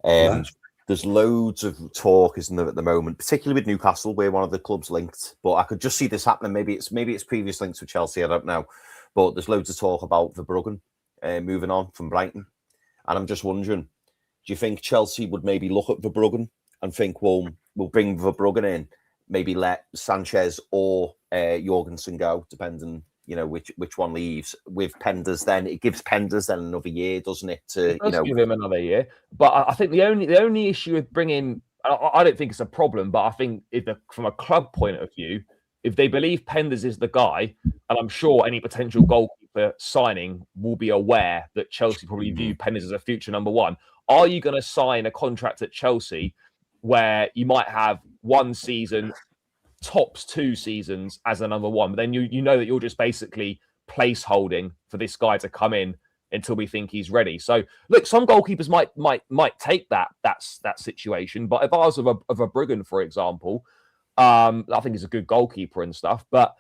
There's loads of talk, isn't there, at the moment, particularly with Newcastle, we're one of the clubs linked. But I could just see this happening. Maybe it's previous links with Chelsea, I don't know. But there's loads of talk about Verbruggen moving on from Brighton. And I'm just wondering, do you think Chelsea would maybe look at Verbruggen and think, well, we'll bring Verbruggen in, maybe let Sanchez or Jorgensen go, depending, which one leaves. With Penders, then it gives Penders then another year, doesn't it? Give him another year. But I think the only issue with bringing, I don't think it's a problem, but I think from a club point of view, if they believe Penders is the guy, and I'm sure any potential goalkeeper signing will be aware that Chelsea probably view Penders as a future number 1. Are you going to sign a contract at Chelsea where you might have one season, tops 2 seasons as a number 1, but then you know that you're just basically placeholding for this guy to come in until we think he's ready. So look, some goalkeepers might take that situation, but if I was of a Verbruggen, for example, I think he's a good goalkeeper and stuff, but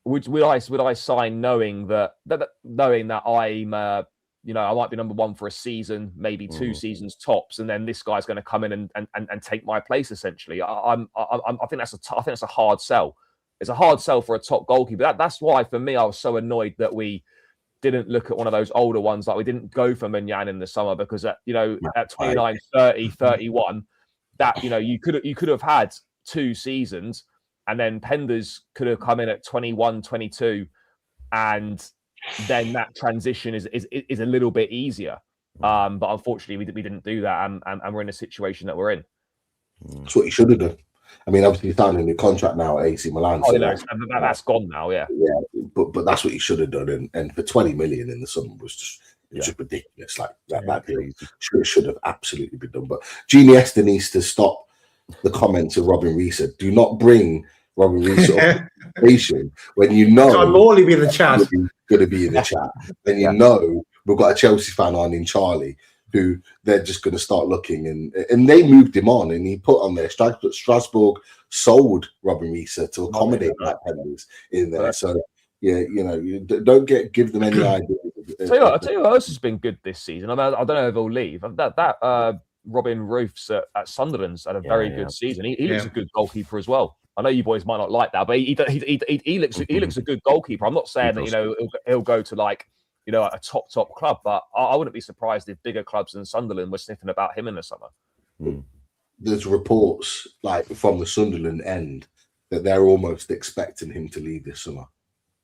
would I sign knowing that I'm I might be number 1 for a season, maybe 2 seasons tops, and then this guy's going to come in and take my place. Essentially, I think that's a hard sell. It's a hard sell for a top goalkeeper. That's why, for me, I was so annoyed that we didn't look at one of those older ones. Like we didn't go for Mignan in the summer, because at 29, 30, 31, that you could have had 2 seasons, and then Penders could have come in at 21, 22, and then that transition is a little bit easier. But unfortunately, we didn't do that, and we're in a situation that we're in. That's what you should have done. I mean, obviously, you're signing a new contract now at AC Milan. So that's gone now, yeah. Yeah, but that's what you should have done. And for 20 million in the summer was just ridiculous. Like that deal should have absolutely been done. But Genie Esther needs to stop the comments of Robin Rees. Do not bring Robin Rees up when you know so I'll only be in the chat. Going to be in the chat. Then we've got a Chelsea fan on in Charlie, who they're just going to start looking, and they moved him on, and he put on there Strasbourg sold Robin Rees to accommodate that Penders in there. So you don't give them any idea. I'll tell you what else has been good this season. I don't know if he'll leave. That Robin Roofs at Sunderland's had a very good season. He looks a good goalkeeper as well. I know you boys might not like that, but he looks a good goalkeeper. I'm not saying that he'll go to like a top club, but I wouldn't be surprised if bigger clubs than Sunderland were sniffing about him in the summer. There's reports like from the Sunderland end that they're almost expecting him to leave this summer.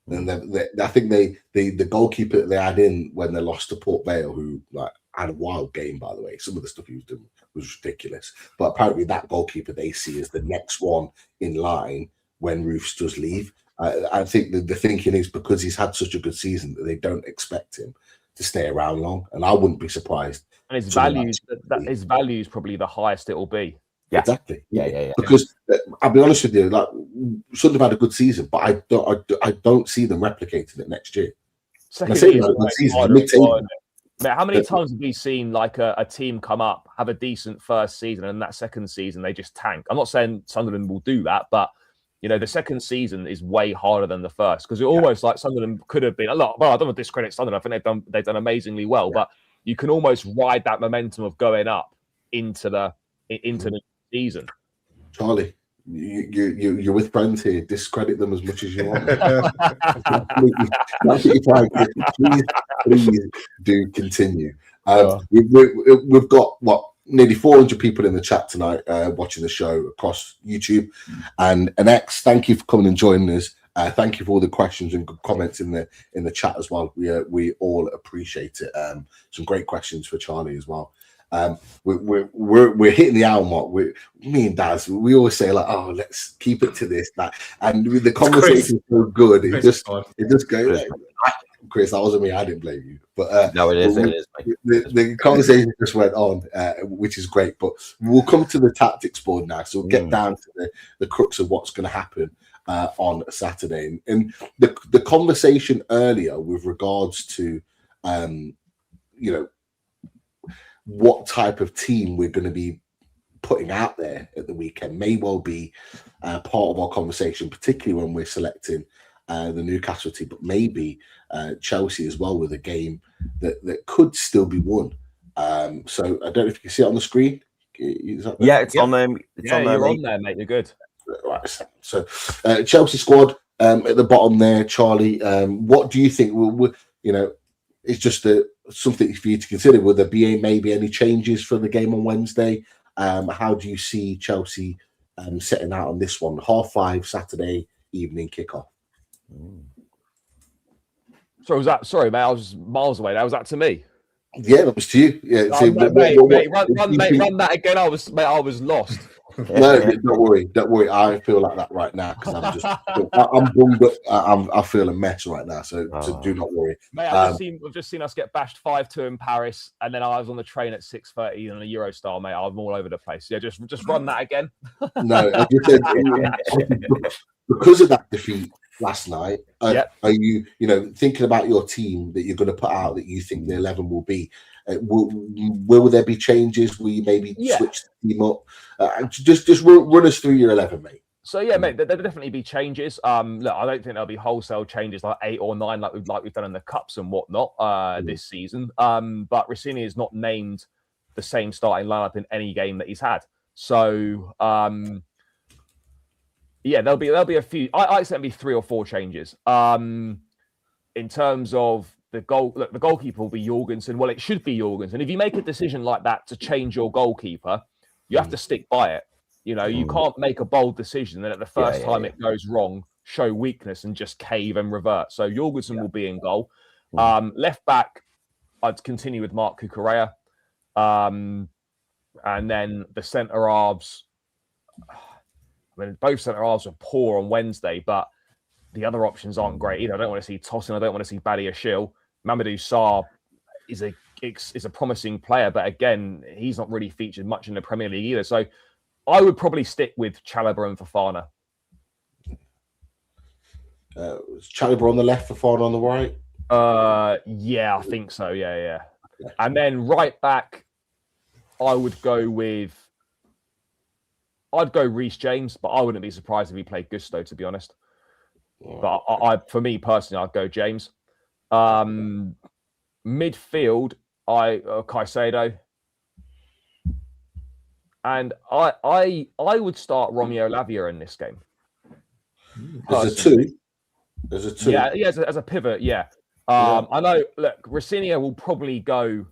And I think the goalkeeper that they had in when they lost to Port Vale, who like had a wild game, by the way. Some of the stuff he was doing was ridiculous. But apparently that goalkeeper they see as the next one in line when Roofs does leave. I think the thinking is because he's had such a good season that they don't expect him to stay around long. And I wouldn't be surprised. And his value is probably the highest it will be. Yeah. Exactly. Yeah. Because I'll be honest with you, like Sunderland have had a good season, but I don't see them replicating it next year. How many times have we seen like a team come up, have a decent first season, and that second season they just tank? I'm not saying Sunderland will do that, but the second season is way harder than the first because it almost like Sunderland could have been a lot. Well, I don't want to discredit Sunderland. I think they've done amazingly well, but you can almost ride that momentum of going up into the season. Charlie, you're with friends here. Discredit them as much as you want. Please do continue. We've got nearly 400 people in the chat tonight watching the show across YouTube and X. Thank you for coming and joining us. Thank you for all the questions and good comments in the chat as well. We all appreciate it. Some great questions for Charlie as well. We're hitting the hour mark. Me and Daz, we always say like, oh, let's keep it to this, that, and the conversation is so good. It just goes. Chris, that wasn't me. I didn't blame you, but no, it is. The conversation just went on, which is great. But we'll come to the tactics board now, so we'll get down to the crux of what's going to happen on Saturday, and the conversation earlier with regards to what type of team we're going to be putting out there at the weekend may well be part of our conversation, particularly when we're selecting the Newcastle team, but maybe Chelsea as well with a game that could still be won. So I don't know if you can see it on the screen. It's on there. You're on there, mate. You're good. Right. So Chelsea squad at the bottom there, Charlie. What do you think? It's just something for you to consider. Will there be maybe any changes for the game on Wednesday? How do you see Chelsea setting out on this one? 5:30 Saturday evening kickoff. Sorry, mate. I was miles away. Was that to me? Yeah, that was to you. Yeah, run that again. I was lost. No, don't worry. I feel like that right now because I'm bummed, but I feel a mess right now. So do not worry. Mate, I've just seen us get bashed 5-2 in Paris, and then I was on the train at 6:30 on a Eurostar, mate. I'm all over the place. Yeah, just run that again. No, I just said because of that defeat last night. Are you thinking about your team that you're going to put out that you think the 11 will be? Will there be changes? Will you maybe switch the team up? Just run us through your 11, mate. So mate, there'll definitely be changes. Look, I don't think there'll be wholesale changes like 8 or 9 like we've done in the cups and whatnot this season. But Rossini is not named the same starting lineup in any game that he's had. So there'll be a few. I expect there'll be 3 or 4 changes. In terms of the goalkeeper will be Jorgensen. Well, it should be Jorgensen. If you make a decision like that to change your goalkeeper, you have to stick by it. You can't make a bold decision and at the first time it goes wrong, show weakness and just cave and revert. So Jorgensen will be in goal. Left back, I'd continue with Mark Cucurella. And then the centre halves. I mean, both centre halves are poor on Wednesday, but the other options aren't great either. I don't want to see Tosin. I don't want to see Badia Shil. Mamadou Sarr is a promising player, but again, he's not really featured much in the Premier League either. So I would probably stick with Chalobah and Fofana. Chalobah on the left, Fofana on the right? Yeah, I think so. Yeah. And then right back, I'd go Reece James, but I wouldn't be surprised if he played Gusto, to be honest. But for me personally, I'd go James. Midfield, Caicedo. And I would start Romeo Lavia in this game. There's Personally. a two. Yeah, as a pivot, yeah. I know, look, Rocinha will probably go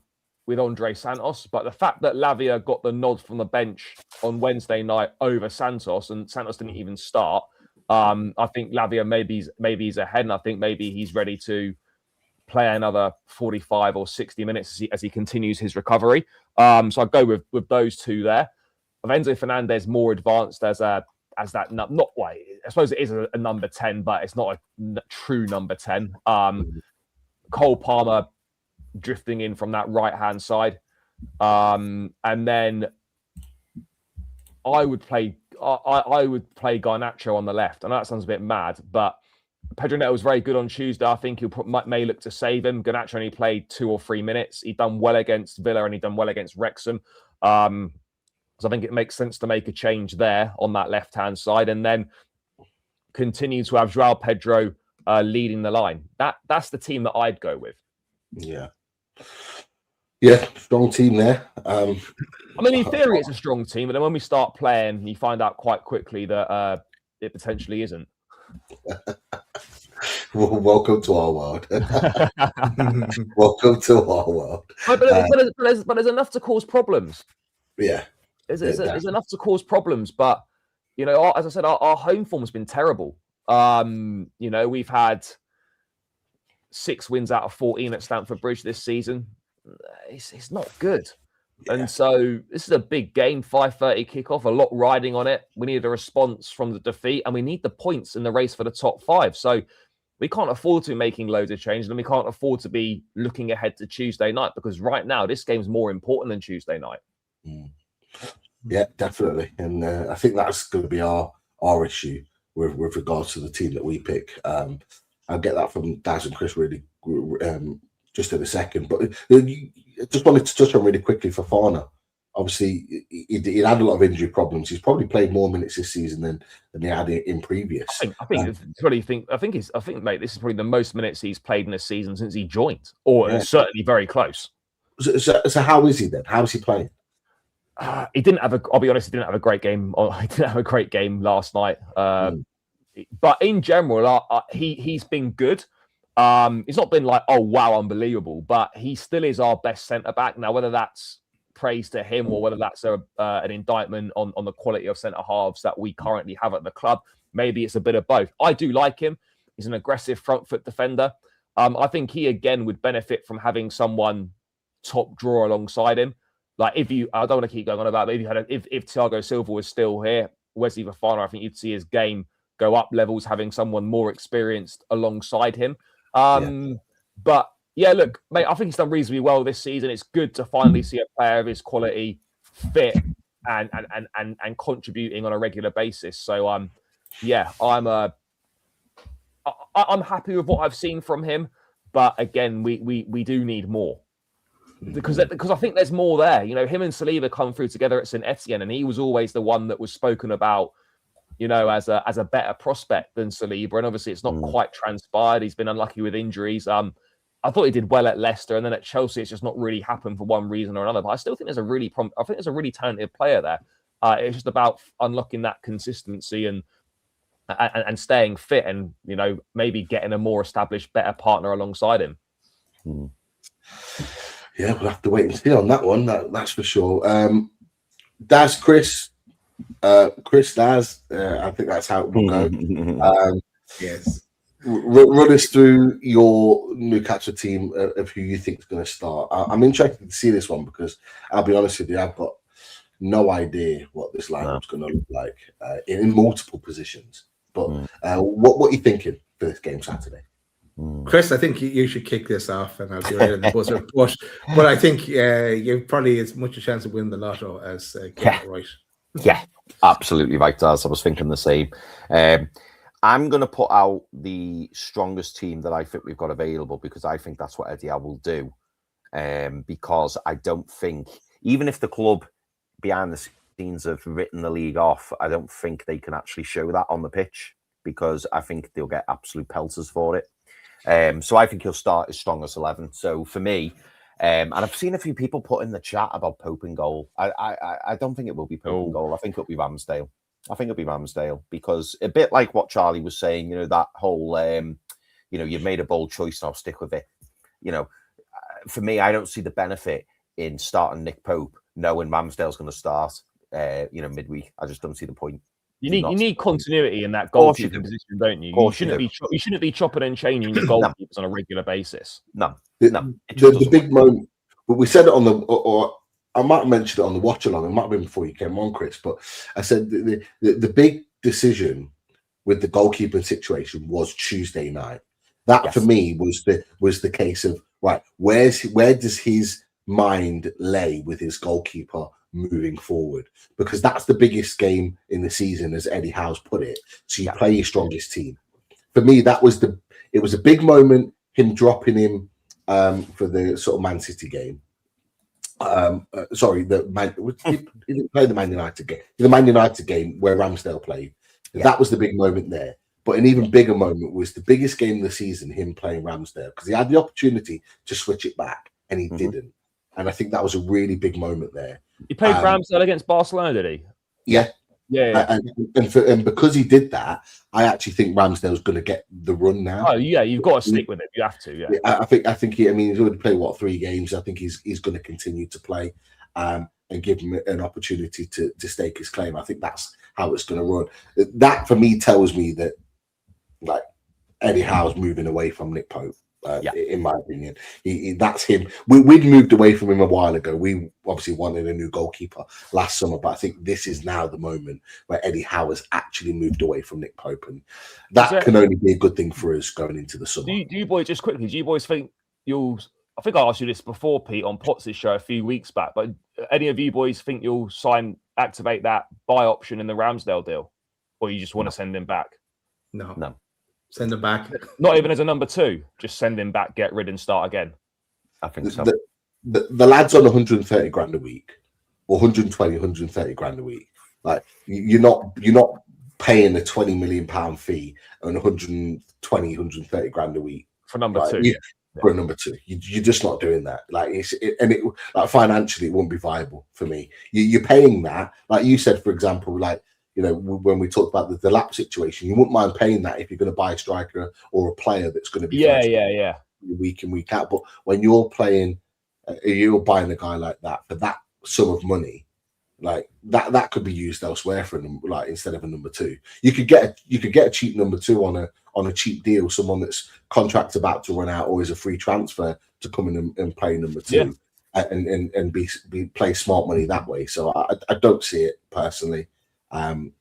with Andre Santos, but the fact that Lavia got the nod from the bench on Wednesday night over Santos, and Santos didn't even start, I think Lavia maybe he's ahead, and I think maybe he's ready to play another 45 or 60 minutes as he continues his recovery. So I'd go with those two there. Enzo Fernandez more advanced as that not way. I suppose it is a number 10, but it's not a true number 10. Cole Palmer drifting in from that right hand side, and then I would play Garnacho on the left. I know that sounds a bit mad, but Pedro Neto was very good on Tuesday. I think may look to save him. Garnacho only played 2 or 3 minutes. He'd done well against Villa and he'd done well against Wrexham. So I think it makes sense to make a change there on that left-hand side, and then continue to have Joao Pedro leading the line. That's the team that I'd go with. Yeah, strong team there. I mean, in theory, it's a strong team, but then when we start playing, you find out quite quickly that it potentially isn't. Well, welcome to our world. Welcome to our world. But there's enough to cause problems. Yeah. There's enough to cause problems, but you know, as I said, our home form has been terrible. You know, we've had 6 wins out of 14 at Stamford Bridge this season. It's not good. Yeah. And so this is a big game, 5:30 kickoff, a lot riding on it. We need a response from the defeat, and we need the points in the race for the top 5. So we can't afford to be making loads of changes, and we can't afford to be looking ahead to Tuesday night, because right now this game's more important than Tuesday night. Yeah, definitely. And I think that's going to be our issue with regards to the team that we pick. I'll get that from Daz and Chris really just in a second. But I just wanted to touch on really quickly for Fofana. Obviously, he had a lot of injury problems. He's probably played more minutes this season than he had in previous. I think, mate, this is probably the most minutes he's played in a season since he joined, or certainly very close. So how is he then? How is he playing? He didn't have I'll be honest, he didn't have a great game. He didn't have a great game last night. But in general, he's been good. He's not been like, oh wow, unbelievable, but he still is our best centre back. Now, whether that's praise to him or whether that's an indictment on the quality of centre halves that we currently have at the club, maybe it's a bit of both. I do like him. He's an aggressive front foot defender. I think he again would benefit from having someone top drawer alongside him. Like I don't want to keep going on about it, but if Thiago Silva was still here, Wesley Fofana, I think you'd see his game go up levels, having someone more experienced alongside him. But yeah, look, mate, I think he's done reasonably well this season. It's good to finally see a player of his quality fit and contributing on a regular basis. So I'm happy with what I've seen from him. But again, we do need more. Because I think there's more there. You know, him and Saliba come through together at St Etienne, and he was always the one that was spoken about, you know, as a better prospect than Saliba. And obviously, it's not quite transpired. He's been unlucky with injuries. I thought he did well at Leicester, and then at Chelsea, it's just not really happened for one reason or another. But I still think there's a really talented player there. It's just about unlocking that consistency and staying fit, and you know, maybe getting a more established, better partner alongside him. Yeah, we'll have to wait and see on that one. That's for sure. Daz, Chris, Daz. I think that's how it will go. Yes. Run us through your Newcastle team of who you think is going to start. I'm interested to see this one because I'll be honest with you, I've got no idea what this lineup's going to look like in multiple positions. But what are you thinking for this game Saturday? Chris, I think you should kick this off, and I'll be right in the buzzer. But I think you've probably as much a chance of winning the lotto as getting it right. Yeah, absolutely right, Daz. I was thinking the same. I'm going to put out the strongest team that I think we've got available, because I think that's what Eddie Howe will do. Because I don't think, even if the club behind the scenes have written the league off, I don't think they can actually show that on the pitch, because I think they'll get absolute pelters for it. So I think he'll start his strongest 11. So for me, And I've seen a few people put in the chat about Pope in goal. I don't think it will be Pope in goal. I think it'll be Ramsdale. I think it'll be Ramsdale because a bit like what Charlie was saying, that whole, you've made a bold choice and I'll stick with it. For me, I don't see the benefit in starting Nick Pope knowing Ramsdale's going to start, midweek. I just don't see the point. You need continuity in that goalkeeping position, don't you? You shouldn't be chopping and changing your goalkeepers on a regular basis. No. The big moment, but we said it on the, or I might have mentioned it on the watch along. It might have been before you came on, Chris. But I said the big decision with the goalkeeping situation was Tuesday night. That for me was the case of right. Where does his mind lay with his goalkeeper moving forward? Because that's the biggest game in the season, as Eddie Howe's put it. So you play your strongest team. For me, it was a big moment. Him dropping him for the sort of Man City game. He didn't play the Man United game. The Man United game where Ramsdale played. That was the big moment there. But an even bigger moment was the biggest game of the season, him playing Ramsdale, because he had the opportunity to switch it back and he didn't. And I think that was a really big moment there. He played Ramsdale against Barcelona, did he? Yeah. And because he did that, I actually think Ramsdale's going to get the run now. Oh yeah, you've got to stick with it. You have to. Yeah. I think he's already played 3 games. I think he's going to continue to play and give him an opportunity to stake his claim. I think that's how it's going to run. That for me tells me that like Eddie Howe's moving away from Nick Pope. In my opinion, that's him. We'd moved away from him a while ago. We obviously wanted a new goalkeeper last summer, but I think this is now the moment where Eddie Howe has actually moved away from Nick Pope, and that can only be a good thing for us going into the summer. Do you boys think you'll? I think I asked you this before, Pete, on Potts' show a few weeks back, but any of you boys think you'll activate that buy option in the Ramsdale deal, or you just want to send him back? No. Send him back. Not even as a number 2. Just send him back, get rid and start again. I think so. The lad's on 130 grand a week, or 120, 130 grand a week. Like you're not paying a 20 million pound fee and 120, 130 grand a week for number 2. For a number 2, you're just not doing that. Like like financially, it won't be viable for me. You're paying that, like you said, for example, like. When we talked about the Delap situation, you wouldn't mind paying that if you're going to buy a striker or a player that's going to be week in, week out. But when you're buying a guy like that for that sum of money, like that could be used elsewhere for like instead of a number 2. You could get a cheap number 2 on a cheap deal, someone that's contract's about to run out or is a free transfer to come in and play number 2 and be play smart money that way. So I don't see it personally. And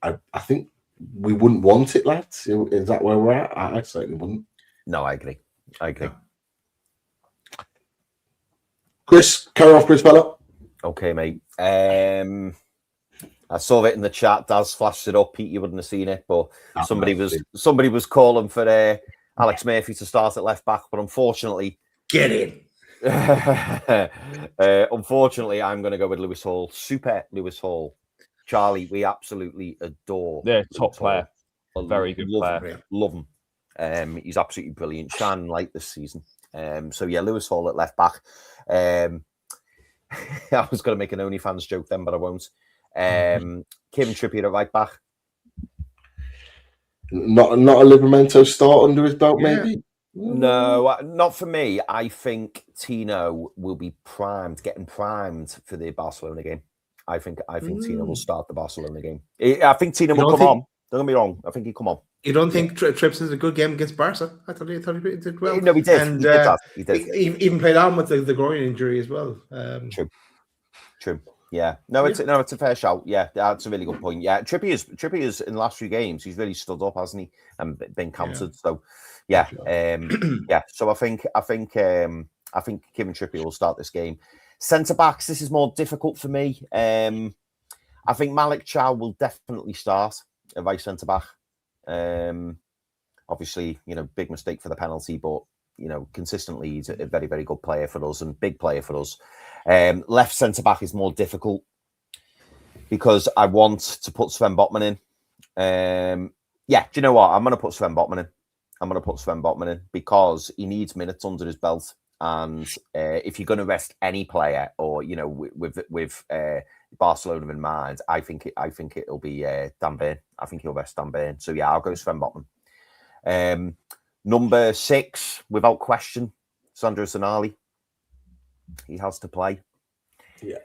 I think we wouldn't want it, lads. Is that where we're at? I certainly wouldn't. No, I agree. Chris, carry off, Chris fella. Okay, mate. I saw it in the chat. Daz flashed it up. Pete, you wouldn't have seen it, but somebody was calling for Alex Murphy to start at left back, but unfortunately, get in. Unfortunately, I'm going to go with Lewis Hall. Super Lewis Hall. Charlie, we absolutely adore. Yeah, top player. A very good player. Love him. He's absolutely brilliant. Shining light this season. So yeah, Lewis Hall at left back. I was going to make an OnlyFans joke then, but I won't. Kevin Trippier at right back. Not a Livramento start under his belt, maybe? No, not for me. I think Tino will be getting primed for the Barcelona game. I think Tino will start the Barcelona game. I think Tino will come on. Don't get me wrong. I think he'll come on. You don't think Trips is a good game against Barca? I thought he did well. No, he did. And he did. He even played on with the groin injury as well. True. Yeah. No, it's a fair shout. Yeah, that's a really good point. Yeah, Trippier's in the last few games, he's really stood up, hasn't he? And been counted. So yeah. So I think Kevin Trippier will start this game. Centre backs, this is more difficult for me. I think Malik Chow will definitely start at right centre back. Obviously, big mistake for the penalty, but consistently he's a very, very good player for us and big player for us. Left centre back is more difficult because I want to put Sven Botman in. Do you know what? I'm going to put Sven Botman in. because he needs minutes under his belt. And if you're going to rest any player, or with Barcelona in mind, I think it'll be Dan Burn. I think he'll rest Dan Burn. So yeah, I'll go Sven Botman. Number 6, without question, Sandro Tonali. He has to play. Yeah.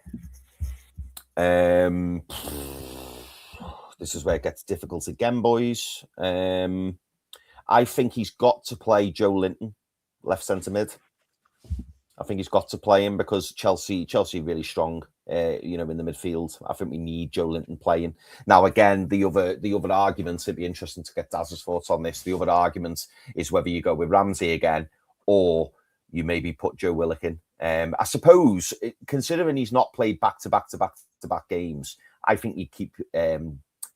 This is where it gets difficult again, boys. I think he's got to play Joe Linton, left centre mid. I think he's got to play him because Chelsea really strong, in the midfield. I think we need Joe Linton playing. Now, again, the other argument, it'd be interesting to get Daz's thoughts on this. The other argument is whether you go with Ramsey again or you maybe put Joe Willock in. I suppose, considering he's not played back-to-back games, I think you keep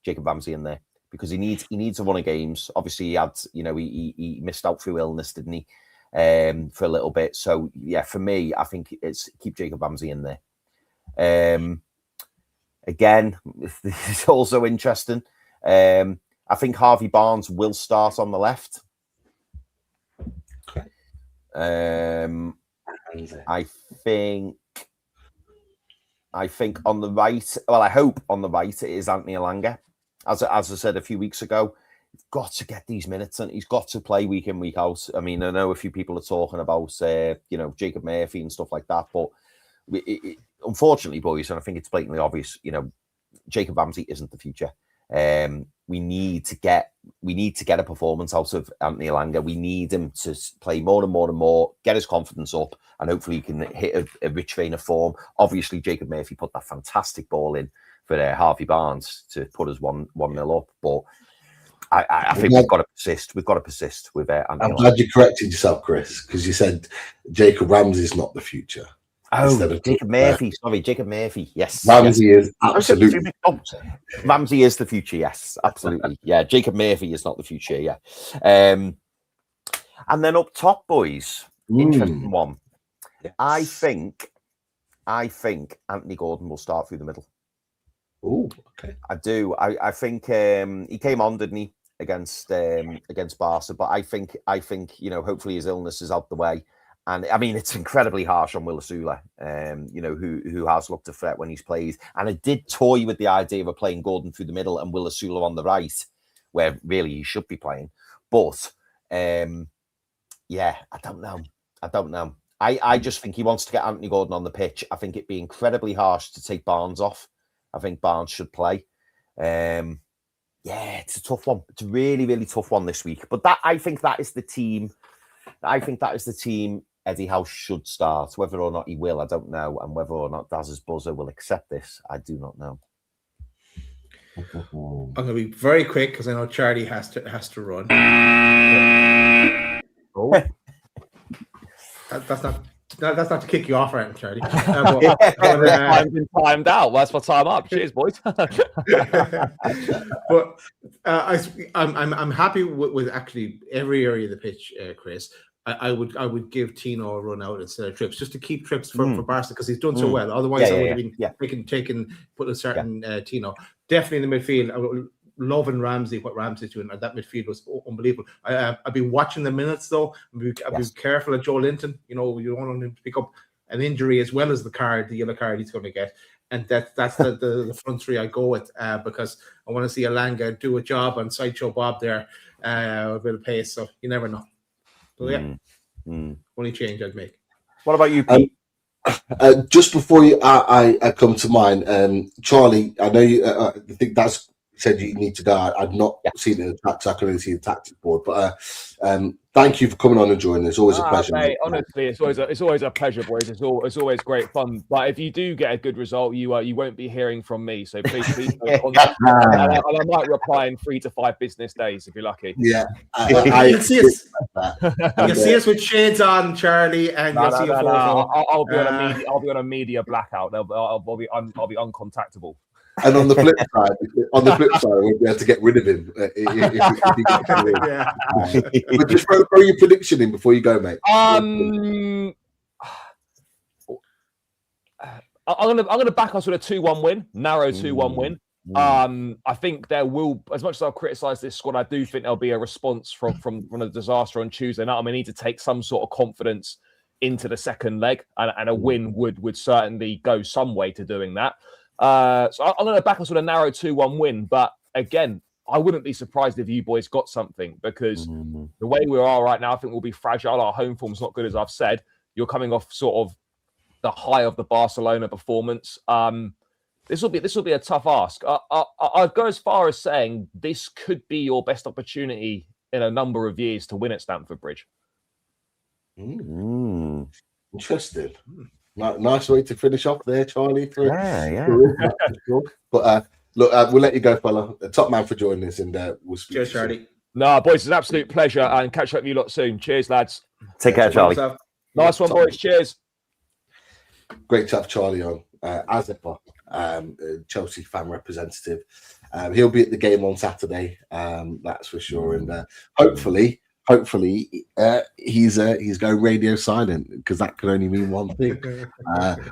Jacob Ramsey in there because he needs a run of games. Obviously, he had, he missed out through illness, didn't he? For a little bit. So yeah, for me, I think it's keep Jacob Ramsey in there. Again, this is also interesting. I think Harvey Barnes will start on the left. Okay. I think on the right, well, I hope on the right it is Anthony Elanga. As I said a few weeks ago, he's got to get these minutes and he's got to play week in, week out. I mean, I know a few people are talking about, Jacob Murphy and stuff like that, but unfortunately, boys, and I think it's blatantly obvious, Jacob Ramsey isn't the future. We need to get a performance out of Anthony Elanga. We need him to play more and more and more, get his confidence up, and hopefully he can hit a rich vein of form. Obviously, Jacob Murphy put that fantastic ball in for Harvey Barnes to put us 1-0 up, but I think we've got to persist. We've got to persist with Anthony I'm glad you corrected yourself, Chris, because you said Jacob Ramsey is not the future. Oh, Jacob Murphy. Sorry, Jacob Murphy. Yes. Ramsey is absolutely. Ramsey is the future. Yes, absolutely. Yeah, Jacob Murphy is not the future. Yeah. And then up top, boys, interesting one. Yes. I think Anthony Gordon will start through the middle. Oh, okay. I do. I think he came on, didn't he, against Barca? But I think hopefully his illness is out the way. And I mean, it's incredibly harsh on Willisula, who has looked a threat when he's played. And I did toy with the idea of playing Gordon through the middle and Willisula on the right, where really he should be playing. But I don't know. I just think he wants to get Anthony Gordon on the pitch. I think it'd be incredibly harsh to take Barnes off. I think Barnes should play. It's a tough one. It's a really, really tough one this week. But I think that is the team. Eddie Howe should start. Whether or not he will, I don't know. And whether or not Daz's buzzer will accept this, I do not know. I'm going to be very quick because I know Charlie has to run. That's not to kick you off, right, Charlie? I've been timed out. That's my time up. Cheers, boys. But I'm happy with actually every area of the pitch, Chris. I would give Tino a run out instead of Trips, just to keep Trips for Barca because he's done so well. Otherwise, I would have been put a certain Tino. Definitely in the midfield. Loving Ramsey, what Ramsey's doing. That midfield was unbelievable. I've been watching the minutes though. I've been careful of Joe Linton. You don't want him to pick up an injury as well as the yellow card he's going to get. And that's the front three I go with because I want to see Elanga do a job on Sideshow Bob there with a bit of pace. So you never know. So only change I'd make. What about you, Pete? Just before I come to mine, Charlie, I know you. I think that's said you need to go. I've not seen it in the tactics. I can only see the tactics board. But thank you for coming on and joining. It's always a pleasure. Mate, honestly, it's always a pleasure, boys. It's always great fun. But if you do get a good result, you won't be hearing from me. So please contact me. And I might reply in 3 to 5 business days if you're lucky. Yeah, you'll see us. You'll see us with shades on, Charlie, and you'll see a photo. I'll be on a media blackout. I'll be uncontactable. And on the flip side, we'll be able to get rid of him if he gets in. But just throw your prediction in before you go, mate. I'm gonna back us with a 2-1 win, narrow 2-1 win. I think there will, as much as I'll criticise this squad, I do think there'll be a response from the disaster on Tuesday night. I mean, we need to take some sort of confidence into the second leg, and a win would certainly go some way to doing that. So I'm going to back a sort of narrow 2-1 win, but again, I wouldn't be surprised if you boys got something, because the way we are right now, I think we'll be fragile. Our home form's not good, as I've said. You're coming off sort of the high of the Barcelona performance. This will be a tough ask. I'd go as far as saying this could be your best opportunity in a number of years to win at Stamford Bridge. Interesting. Nice way to finish off there, Charlie. Yeah. But look, we'll let you go, fella. Top man for joining us, and we'll speak. Cheers, Charlie. No, boys, it's an absolute pleasure, and catch up with you lot soon. Cheers, lads. Take care, Charlie. Nice one, boys. Cheers. Great to have Charlie on, as ever. Chelsea fan representative. He'll be at the game on Saturday, that's for sure. And hopefully, he's going radio silent, because that could only mean one thing.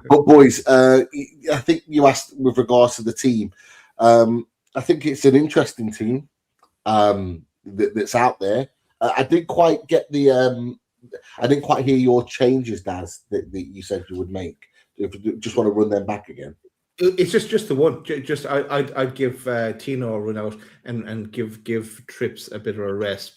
But boys, I think you asked with regards to the team. I think it's an interesting team that's out there. I didn't quite get the. I didn't quite hear your changes, Daz, that you said you would make. If you just want to run them back again. It's just the one. I'd give Tino a run out and give Trips a bit of a rest.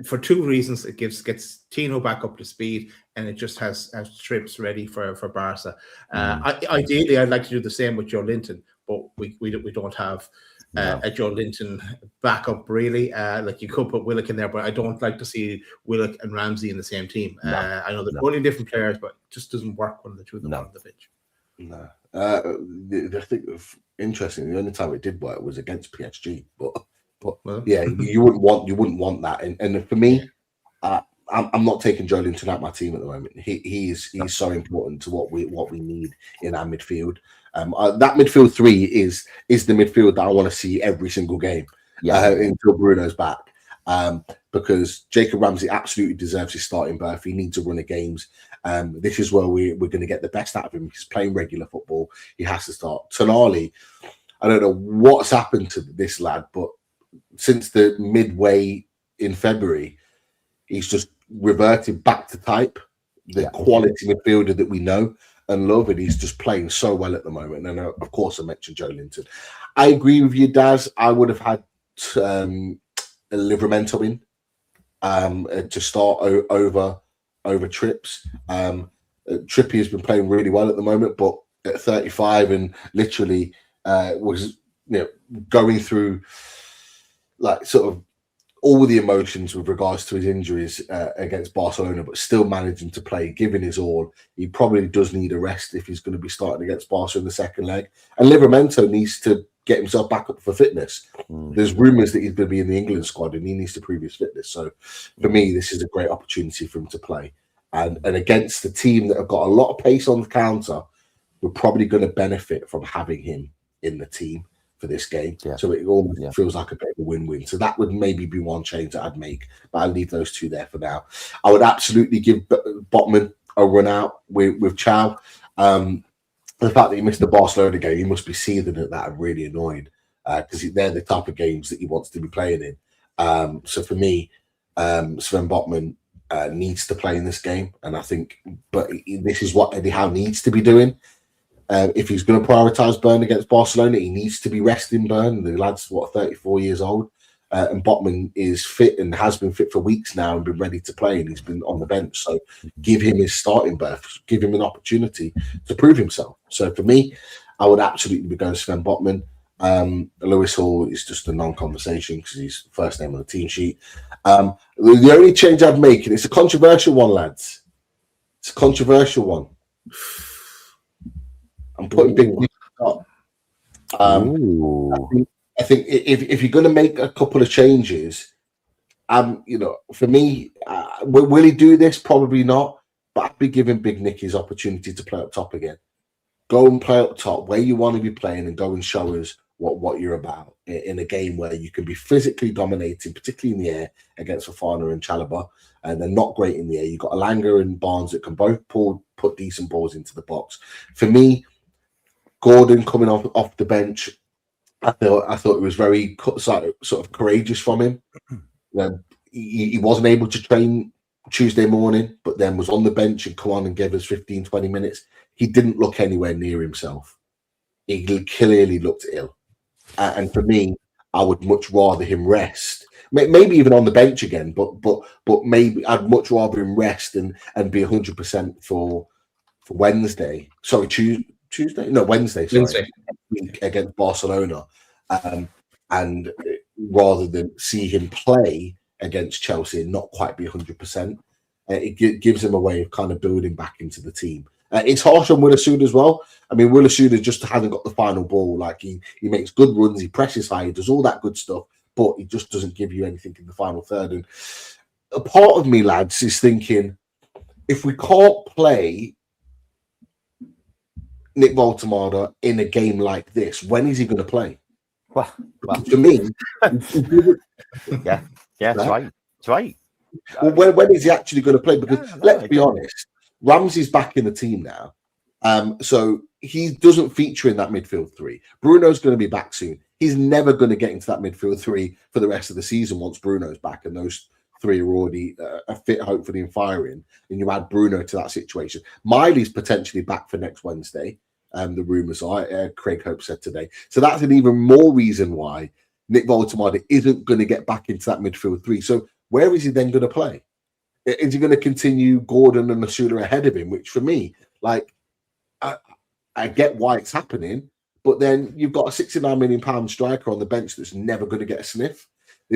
For two reasons, it gets Tino back up to speed, and it just has Trips ready for Barca. Ideally, I'd like to do the same with Joe Linton, but we don't have a Joe Linton backup really. Like, you could put Willock in there, but I don't like to see Willock and Ramsey in the same team. I know they're totally different players, but it just doesn't work when the two of them are on the pitch. No. I think interesting. The only time it did work was against PSG, but yeah, you wouldn't want that. And for me, I'm not taking Joe Linton out my team at the moment. He's so important to what we need in our midfield. That midfield three is the midfield that I want to see every single game until Bruno's back. Because Jacob Ramsey absolutely deserves his starting berth. He needs a run of games. This is where we're going to get the best out of him. He's playing regular football. He has to start. Tonali, I don't know what's happened to this lad, but since the midway in February, he's just reverted back to type, the quality midfielder that we know and love, and he's just playing so well at the moment. And of course, I mentioned Joe Linton. I agree with you, Daz. I would have had Livramento in to start over Trips. Trippy has been playing really well at the moment, but at 35 and literally was going through like sort of all the emotions with regards to his injuries against Barcelona, but still managing to play, giving his all. He probably does need a rest if he's going to be starting against Barca in the second leg. And Livramento needs to get himself back up for fitness. There's rumours that he's going to be in the England squad, and he needs to prove his fitness. So for me, this is a great opportunity for him to play. And against the team that have got a lot of pace on the counter, we're probably going to benefit from having him in the team for this game. So it almost feels like a bit of a win-win. So that would maybe be one change that I'd make, but I'll leave those two there for now. I would absolutely give Botman a run out with Chow. The fact that he missed the Barcelona game, he must be seething at that and really annoyed, because they're the type of games that he wants to be playing in. So for me, Sven Botman needs to play in this game, and I think, but this is what Eddie Howe needs to be doing. If he's going to prioritise Burn against Barcelona, he needs to be resting Burn. The lad's 34 years old, and Botman is fit and has been fit for weeks now and been ready to play, and he's been on the bench. So give him his starting berth, give him an opportunity to prove himself. So for me, I would absolutely be going Sven Botman. Lewis Hall is just a non-conversation because he's first name on the team sheet. The only change I'd make, and it's a controversial one, lads. It's a controversial one. I'm putting big up. I think if you're going to make a couple of changes, for me, will he do this? Probably not. But I'd be giving Big Nick his opportunity to play up top again. Go and play up top where you want to be playing, and go and show us what you're about in a game where you can be physically dominating, particularly in the air against Fofana and Chalobah, and they're not great in the air. You've got Alanga and Barnes that can both put decent balls into the box. For me, Gordon coming off the bench, I thought it was very sort of courageous from him. He wasn't able to train Tuesday morning, but then was on the bench and come on and gave us 15, 20 minutes. He didn't look anywhere near himself. He clearly looked ill. And for me, I would much rather him rest. Maybe even on the bench again, but maybe I'd much rather him rest and be 100% for Wednesday. Sorry, Tuesday? No, Wednesday. Sorry, Wednesday. Against Barcelona. And rather than see him play against Chelsea and not quite be 100%, it gives him a way of kind of building back into the team. It's harsh on Willisuda as well. I mean, Willisuda just hasn't got the final ball. Like he makes good runs, he presses high, he does all that good stuff, but he just doesn't give you anything in the final third. And a part of me, lads, is thinking, if we can't play Nick Voltemada in a game like this, when is he going to play? Well, to me, yeah, that's right. That's right. Well, when is he actually going to play? Because let's be honest, Ramsey's back in the team now. So he doesn't feature in that midfield three. Bruno's going to be back soon. He's never going to get into that midfield three for the rest of the season once Bruno's back and those three are already fit, hopefully, and firing. And you add Bruno to that situation. Miley's potentially back for next Wednesday. The rumours are, Craig Hope said today. So that's an even more reason why Nick Voltemada isn't going to get back into that midfield three. So where is he then going to play? Is he going to continue Gordon and Masula ahead of him? Which for me, like, I get why it's happening, but then you've got a £69 million striker on the bench that's never going to get a sniff.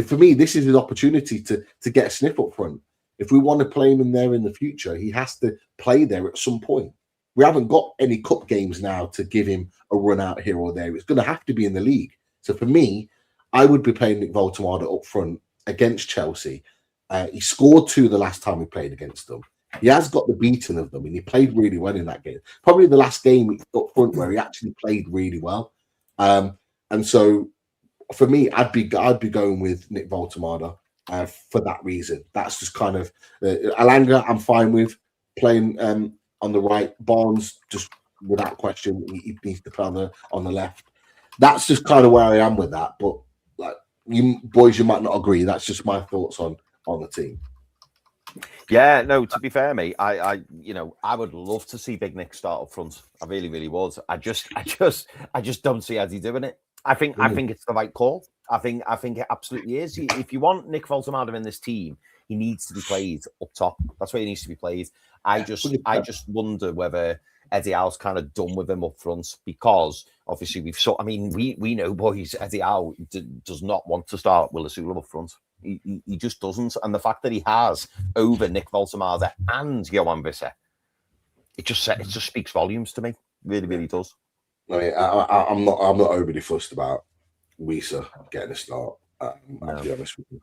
For me, this is his opportunity to get a sniff up front. If we want to play him in there in the future, he has to play there at some point. We haven't got any cup games now to give him a run out here or there. It's going to have to be in the league. So for me, I would be playing Nick Voltemada up front against Chelsea. He scored 2 the last time we played against them. He has got the beating of them, and he played really well in that game. Probably the last game up front where he actually played really well. And so for me, I'd be going with Nick Voltemada for that reason. That's just kind of Alanga. I'm fine with playing on the right. Barnes, just without question, he needs to play on the left. That's just kind of where I am with that. But like you boys, you might not agree. That's just my thoughts on the team. Yeah, no, to be fair, mate, I would love to see Big Nick start up front. I really, really would. I just don't see Eddie doing it. I think it's the right call. I think it absolutely is. If you want Nick Voltemada in this team, he needs to be played up top. That's where he needs to be played. I just wonder whether Eddie Howe's kind of done with him up front, because obviously we know, boys, Eddie Howe does not want to start Willisuda up front. He just doesn't. And the fact that he has over Nick Voltemada and Johan Visser, it just speaks volumes to me. Really, really does. I mean, I'm not overly fussed about Wieser getting a start. I'll be honest with you.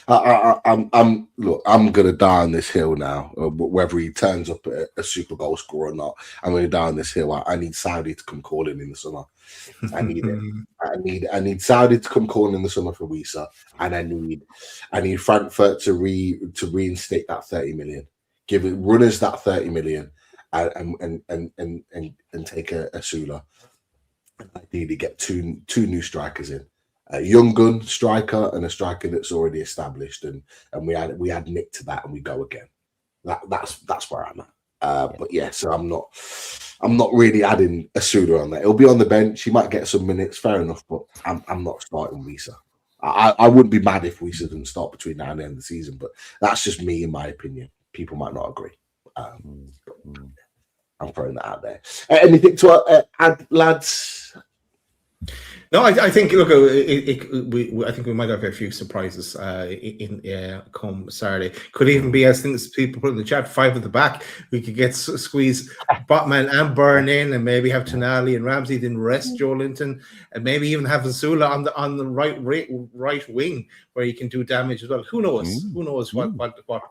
I'm gonna die on this hill now. Whether he turns up a super goal scorer or not, I'm gonna die on this hill. I need Saudi to come calling in the summer. I need it. I need Saudi to come calling in the summer for Wieser, and I need Frankfurt to reinstate that 30 million. Give it runners that 30 million, and take a Sula. Ideally, get two new strikers in. A young gun striker and a striker that's already established, and we add Nick to that, and we go again. That's where I'm at. But yeah, so I'm not really adding a Suda on there. He'll be on the bench. He might get some minutes, fair enough. But I'm not starting Wieser. I wouldn't be mad if Wieser didn't start between now and the end of the season, but that's just me, in my opinion. People might not agree. I'm throwing that out there. Anything to add, lads? No, I think, look, I think we might have a few surprises come Saturday. Could even be, as things people put in the chat, 5 at the back. We could get squeeze Botman and Byrne in, and maybe have Tonali and Ramsey, then rest Joe Linton, and maybe even have Zula on the right wing where he can do damage as well. Who knows? Who knows what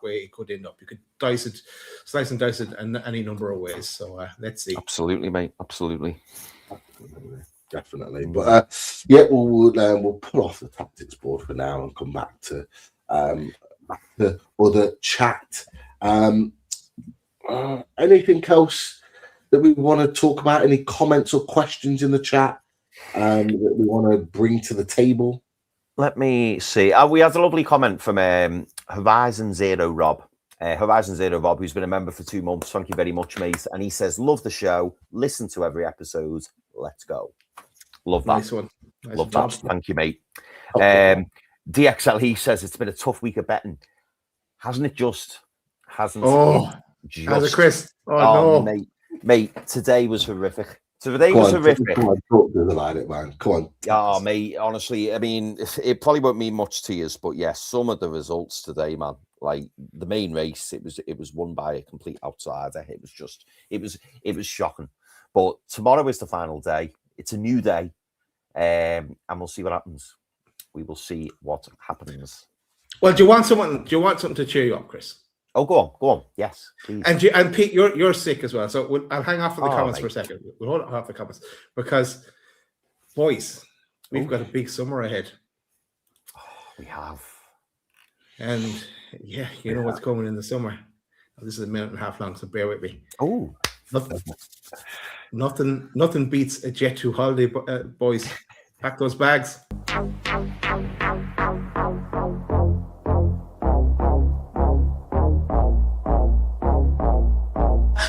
way it could end up? You could slice and dice it in any number of ways. So let's see. Absolutely, mate. Absolutely. Definitely, but we'll pull off the tactics board for now and come back to the other chat. Anything else that we want to talk about? Any comments or questions in the chat that we want to bring to the table? Let me see. We had a lovely comment from Horizon Zero Rob. Horizon Zero Rob, who's been a member for 2 months. Thank you very much, mate. And he says, love the show. Listen to every episode. Let's go. Love that. Nice one. Nice Love job. that. Thank you, mate. Okay. DXL, he says it's been a tough week of betting. Hasn't it just? Hasn't Oh, it as a just? Chris. Oh, no. Mate, today was horrific. Come on, talk to us about it, man. Come on. Oh, mate, honestly, I mean, it probably won't mean much to you, but yeah, some of the results today, man, like the main race, it was won by a complete outsider. It was shocking. But tomorrow is the final day. It's a new day, and we'll see what happens. We will see what happens. Well, do you want something to cheer you up, Chris? Oh, go on. Yes, please. And Pete, you're sick as well. So I'll hang off on the comments mate. for a second. We'll hold off the comments because, boys, we've got a big summer ahead. We have. And yeah, you know what's coming in the summer. This is a minute and a half long, so bear with me. Oh, Nothing beats a Jet 2 holiday, boys. Pack those bags.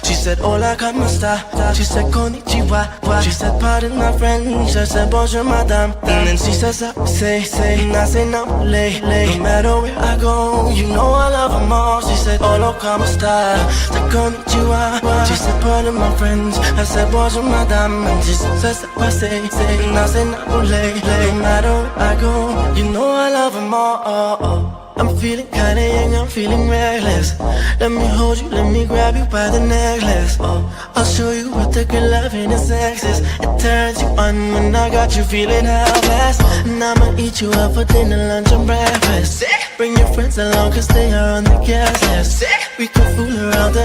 She said, hola, ¿cómo está? She said, konnichiwa. She said, pardon my French. I said, bonjour, madame. And then she says, say, and I say, no, lay. No matter where I go, you know I love them all. She said, hola, ¿cómo está? Said, konnichiwa. She said, pardon my French. I said, bonjour, madame. And she says, I say, and I say, no, lay. No matter where I go, you know I love them all. I'm feeling kinda young, I'm feeling reckless. Let me hold you, let me grab you by the necklace. Oh, I'll show you what the good loving is sexes. It turns you on when I got you feeling helpless. And I'ma eat you up for dinner, lunch and breakfast. Bring your friends along, cause they are on the guest list. We can fool around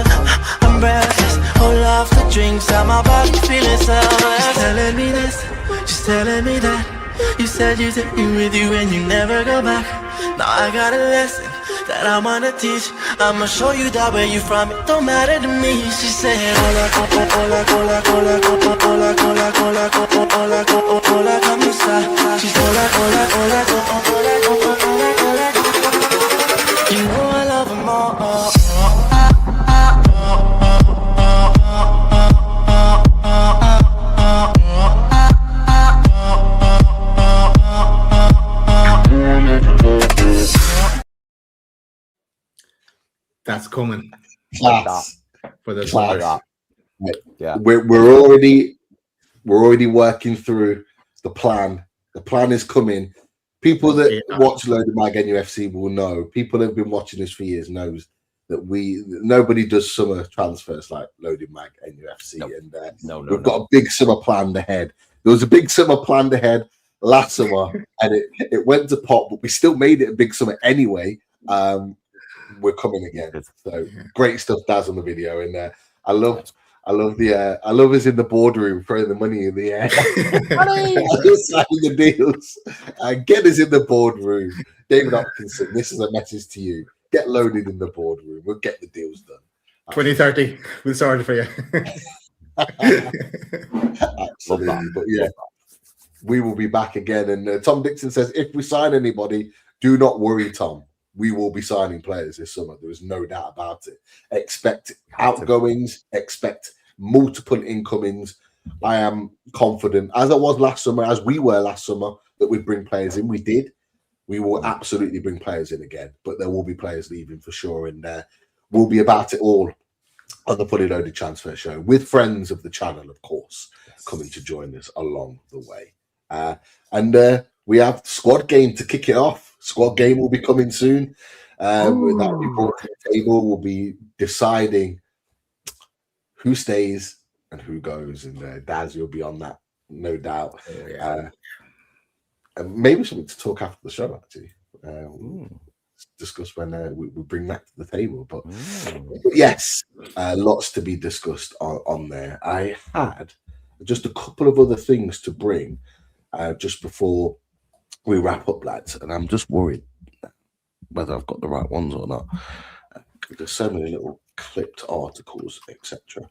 I'm breathless. Hold off the drinks, I'm about to feeling selfless. She's telling me this, she's telling me that. You said you take me with you and you never go back. Now I got a lesson that I wanna teach. I'ma show you that where you from, it don't matter to me. She said, hola, hola, hola, hola, hola, hola, hola, hola, hola, hola, hola, ¿cómo está? She's hola, hola, hola, hola, hola, hola, hola. You know I love them all. That's coming Class. for the like class. that. Yeah. We're already working through the plan. The plan is coming. People that watch Loaded Mag NUFC will know. People that have been watching this for years knows that nobody does summer transfers like Loaded Mag NUFC. And we've got a big summer planned ahead. There was a big summer planned ahead last summer, and it went to pot, but we still made it a big summer anyway. We're coming again. So great stuff, Daz, on the video, and I love us in the boardroom throwing the money in the air, signing the deals. Get us in the boardroom, David Hopkinson. This is a message to you. Get loaded in the boardroom. We'll get the deals done. 2030. We're sorry for you. Absolutely, but yeah, we will be back again. And Tom Dixon says, if we sign anybody, do not worry, Tom. We will be signing players this summer. There is no doubt about it. Expect outgoings, expect multiple incomings. I am confident, as I was last summer, as we were last summer, that we'd bring players in. We did. We will absolutely bring players in again, but there will be players leaving for sure. And we'll be about it all on the Fully Loaded Transfer Show with friends of the channel, of course, coming to join us along the way. And we have squad game to kick it off. Squad game will be coming soon. That will be brought to the table. We'll be deciding who stays and who goes. And Daz, you'll be on that, no doubt. And maybe something to talk after the show, actually. Discuss when we bring that to the table. But yes, lots to be discussed on there. I had just a couple of other things to bring just before we wrap up, lads, and I'm just worried whether I've got the right ones or not. There's so many little clipped articles, etc.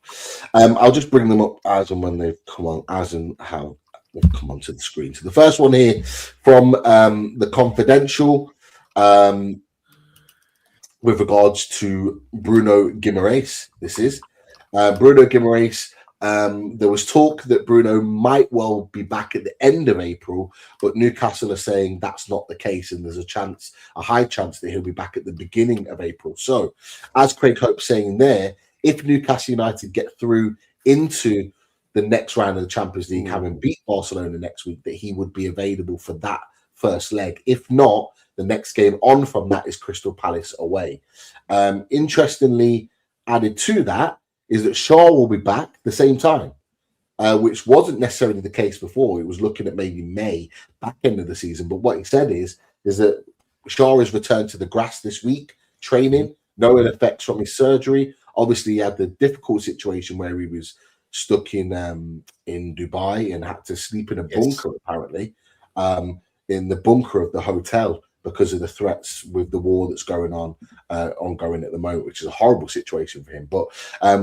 I'll just bring them up as and when they've come on, as and how they've come onto the screen. So the first one here from the Confidential. with regards to Bruno Guimaraes. This is Bruno Guimaraes. There was talk that Bruno might well be back at the end of April, but Newcastle are saying that's not the case, and there's a high chance that he'll be back at the beginning of April. So, as Craig Hope's saying there, if Newcastle United get through into the next round of the Champions League, having beat Barcelona next week, that he would be available for that first leg. If not, the next game on from that is Crystal Palace away. Interestingly, added to that is that Shaw will be back the same time, which wasn't necessarily the case before. It was looking at maybe May, back end of the season. But what he said is that Shaw has returned to the grass this week, training, no ill effects from his surgery. Obviously, he had the difficult situation where he was stuck in Dubai and had to sleep in a bunker, apparently, in the bunker of the hotel, because of the threats with the war that's ongoing at the moment, which is a horrible situation for him. But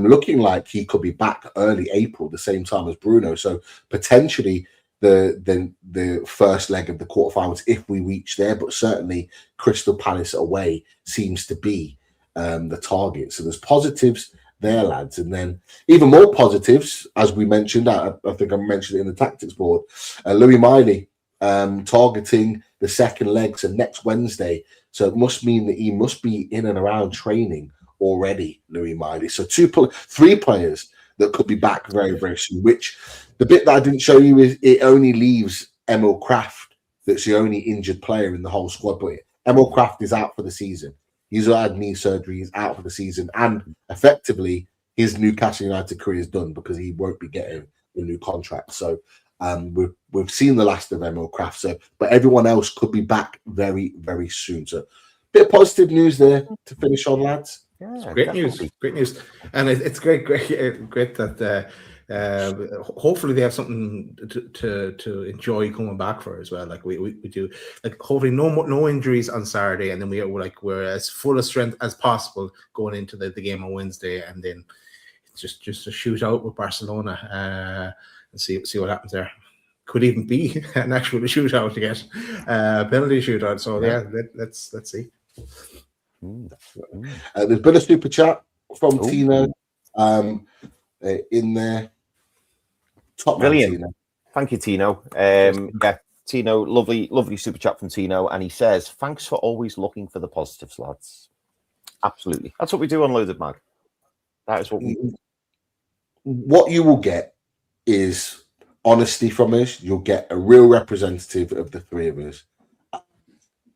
looking like he could be back early April, the same time as Bruno. So potentially the first leg of the quarterfinals, if we reach there, but certainly Crystal Palace away seems to be the target. So there's positives there, lads. And then even more positives, as we mentioned, I think I mentioned it in the tactics board, Louis Miley targeting the second leg, so next Wednesday. So it must mean that he must be in and around training already, Louis Miley. So 3 players that could be back very, very soon, which the bit that I didn't show you is it only leaves Emil Kraft. That's the only injured player in the whole squad. But Emil Kraft is out for the season. He's had knee surgery. He's out for the season. And effectively, his Newcastle United career is done because he won't be getting a new contract. So we've seen the last of Emil Kraft. So, but everyone else could be back very, very soon. So, bit of positive news there to finish on, lads. Yeah, great news, and it's great that hopefully they have something to enjoy coming back for as well. Like we do, like hopefully no injuries on Saturday, and then we're as full of strength as possible going into the game on Wednesday, and then just a shootout with Barcelona and see what happens there. Could even be an actual shootout to get penalty shootout. So yeah, let's see. There's been a super chat from Tino in there. Top Brilliant. Tino. Thank you, Tino. Yeah, Tino, lovely super chat from Tino, and he says, "Thanks for always looking for the positives, lads." Absolutely, that's what we do on Loaded Mag. That is what we. What you will get is honesty from us. You'll get a real representative of the three of us.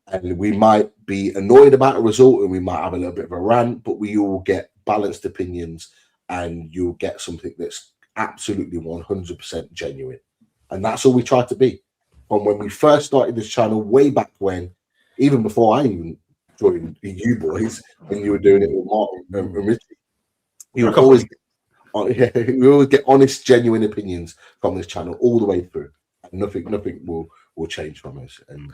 And we might be annoyed about a result and we might have a little bit of a rant, but we all get balanced opinions and you'll get something that's absolutely 100% genuine. And that's all we try to be. From when we first started this channel, way back when, even before I even joined you boys, when you were doing it with Martin and Richie, you always get honest, genuine opinions from this channel all the way through. And nothing will change from us. And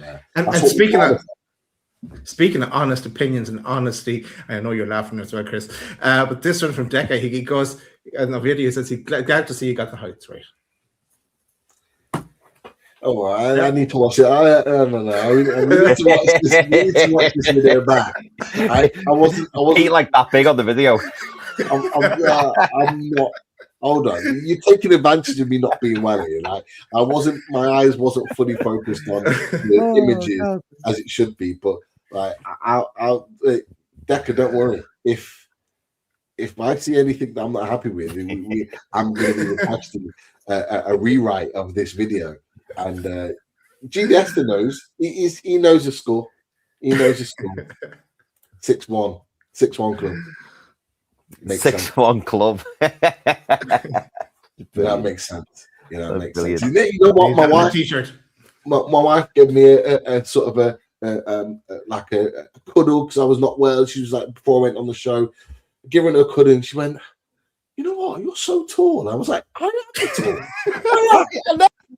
speaking of honest opinions and honesty, I know you're laughing as well, Chris. But this one from Decca, he goes in the video, he says he's glad to see you got the heights right. Oh, I need to watch it. I don't know. I need to watch this video back. I wasn't He like that big on the video. I'm not. Hold on, you're taking advantage of me not being well here. Like my eyes wasn't fully focused on the images as it should be. But like, I'll Decca, don't worry. If I see anything that I'm not happy with, I'm going to be requesting a rewrite of this video. And G. Esther knows. He knows the score. He knows the score. 6-1. 6-1 club. 6-1 club. That makes sense. You know, That's makes sense. brilliant. You know what? My wife, T-shirt. my wife gave me a sort of a cuddle because I was not well. She was like, before I went on the show, giving her a cuddle, and she went, "You know what? You're so tall." I was like, "I am tall."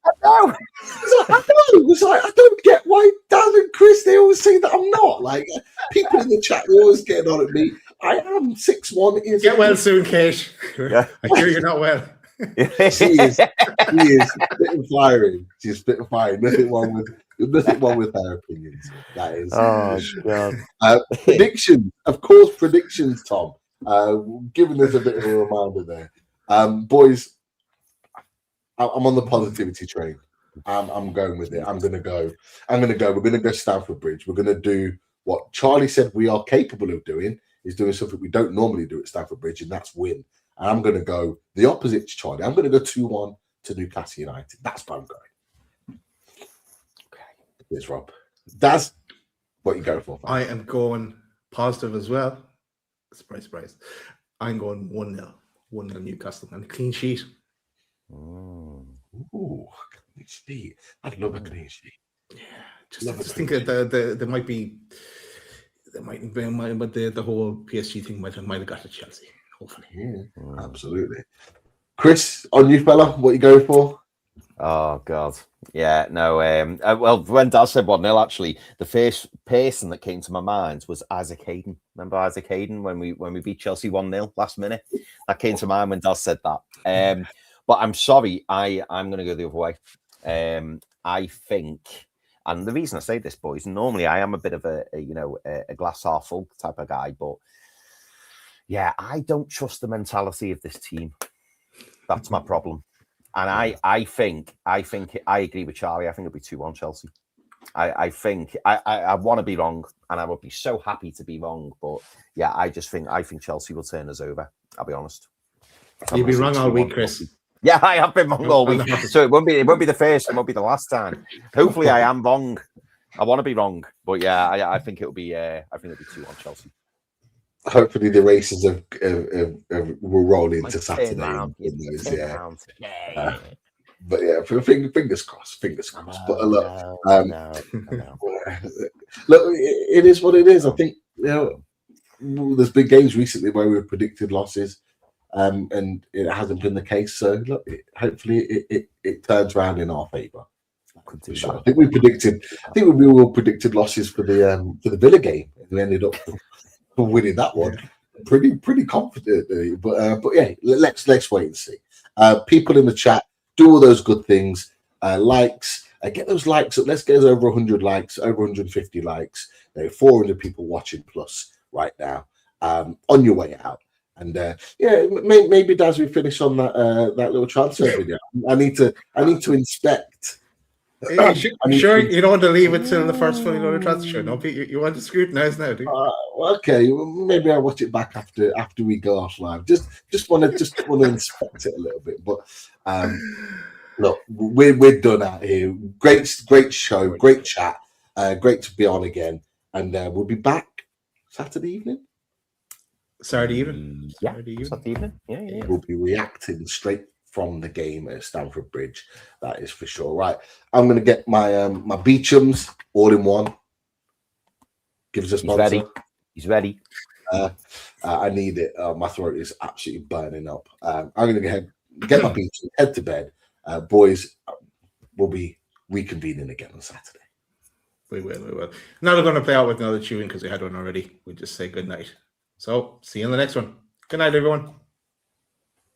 I know. It was like, I don't get why Dan and Chris, they always say that I'm not. Like, people in the chat, they're always getting on at me. I am 6'1". Get well soon, Kate. Yeah. I hear you're not well. She is spitting firing. She's spitting firing. Nothing wrong Nothing wrong with our opinions. That is. Oh God. Predictions, of course, predictions, Tom. Giving us a bit of a reminder there. Boys, I'm on the positivity train. I'm going with it. I'm gonna go. We're gonna go Stamford Bridge. We're gonna do what Charlie said we are capable of doing, is doing something we don't normally do at Stamford Bridge, and that's win. And I'm gonna go the opposite to Charlie. I'm gonna go 2-1 to Newcastle United. That's where I'm going. Okay. Here's Rob. That's what you go for. I am going positive as well. Surprise, surprise. I'm going 1-0. 1-0 Newcastle and a clean sheet. Ooh, clean sheet. I'd love a clean sheet. Yeah, just think that there might be, but the whole PSG thing might have got to Chelsea. Hopefully, yeah, absolutely. Chris, on you, fella, what you going for? Oh God, yeah, no. Well, when Daz said 1-0, actually, the first person that came to my mind was Isaac Hayden. Remember Isaac Hayden when we beat Chelsea 1-0 last minute? That came to mind when Daz said that. But I'm sorry, I'm going to go the other way. I think, and the reason I say this, boys, normally I am a bit of a glass half full type of guy, but yeah, I don't trust the mentality of this team. That's my problem. And I think I agree with Charlie. I think it'll be 2-1 Chelsea. I think I want to be wrong, and I would be so happy to be wrong. But yeah, I think Chelsea will turn us over. I'll be honest. You'll be wrong all week, Chris. Yeah, I have been wrong all week, so it won't be the first, it won't be the last time. Hopefully, I am wrong. I want to be wrong, but yeah, I think it'll be 2-1 Chelsea. Hopefully, the races will roll into Saturday. But yeah, fingers crossed. But look, look, it is what it is. I think there's big games recently where we've predicted losses. And it hasn't been the case. So look, hopefully it turns around in our favour. For sure. I think we all predicted losses for the Villa game, and we ended up winning that one pretty confidently. But yeah, let's wait and see. People in the chat, do all those good things. Likes, get those likes up. Let's get us over 100 likes, over 150 likes. There are 400 people watching plus right now. On your way out. And yeah, maybe as we finish on that little transfer video, I need to inspect. I'm sure you don't want to leave it till the first funny load of transfer. No, you want to scrutinize now, do you? Okay, maybe I'll watch it back after we go off live. Just want to inspect it a little bit. But look, we're done out here. Great show, great chat, great to be on again, and we'll be back Saturday evening. Saturday evening. Saturday evening. Yeah. We'll be reacting straight from the game at Stamford Bridge. That is for sure. Right. I'm going to get my my Beecham's all in one. Gives us ready. He's ready. I need it. My throat is absolutely burning up. I'm going to go ahead, get my Beecham's, head to bed. Boys, we'll be reconvening again on Saturday. We will. Now we're going to play out with another tune because we had one already. We just say good night. So, see you in the next one. Good night, everyone.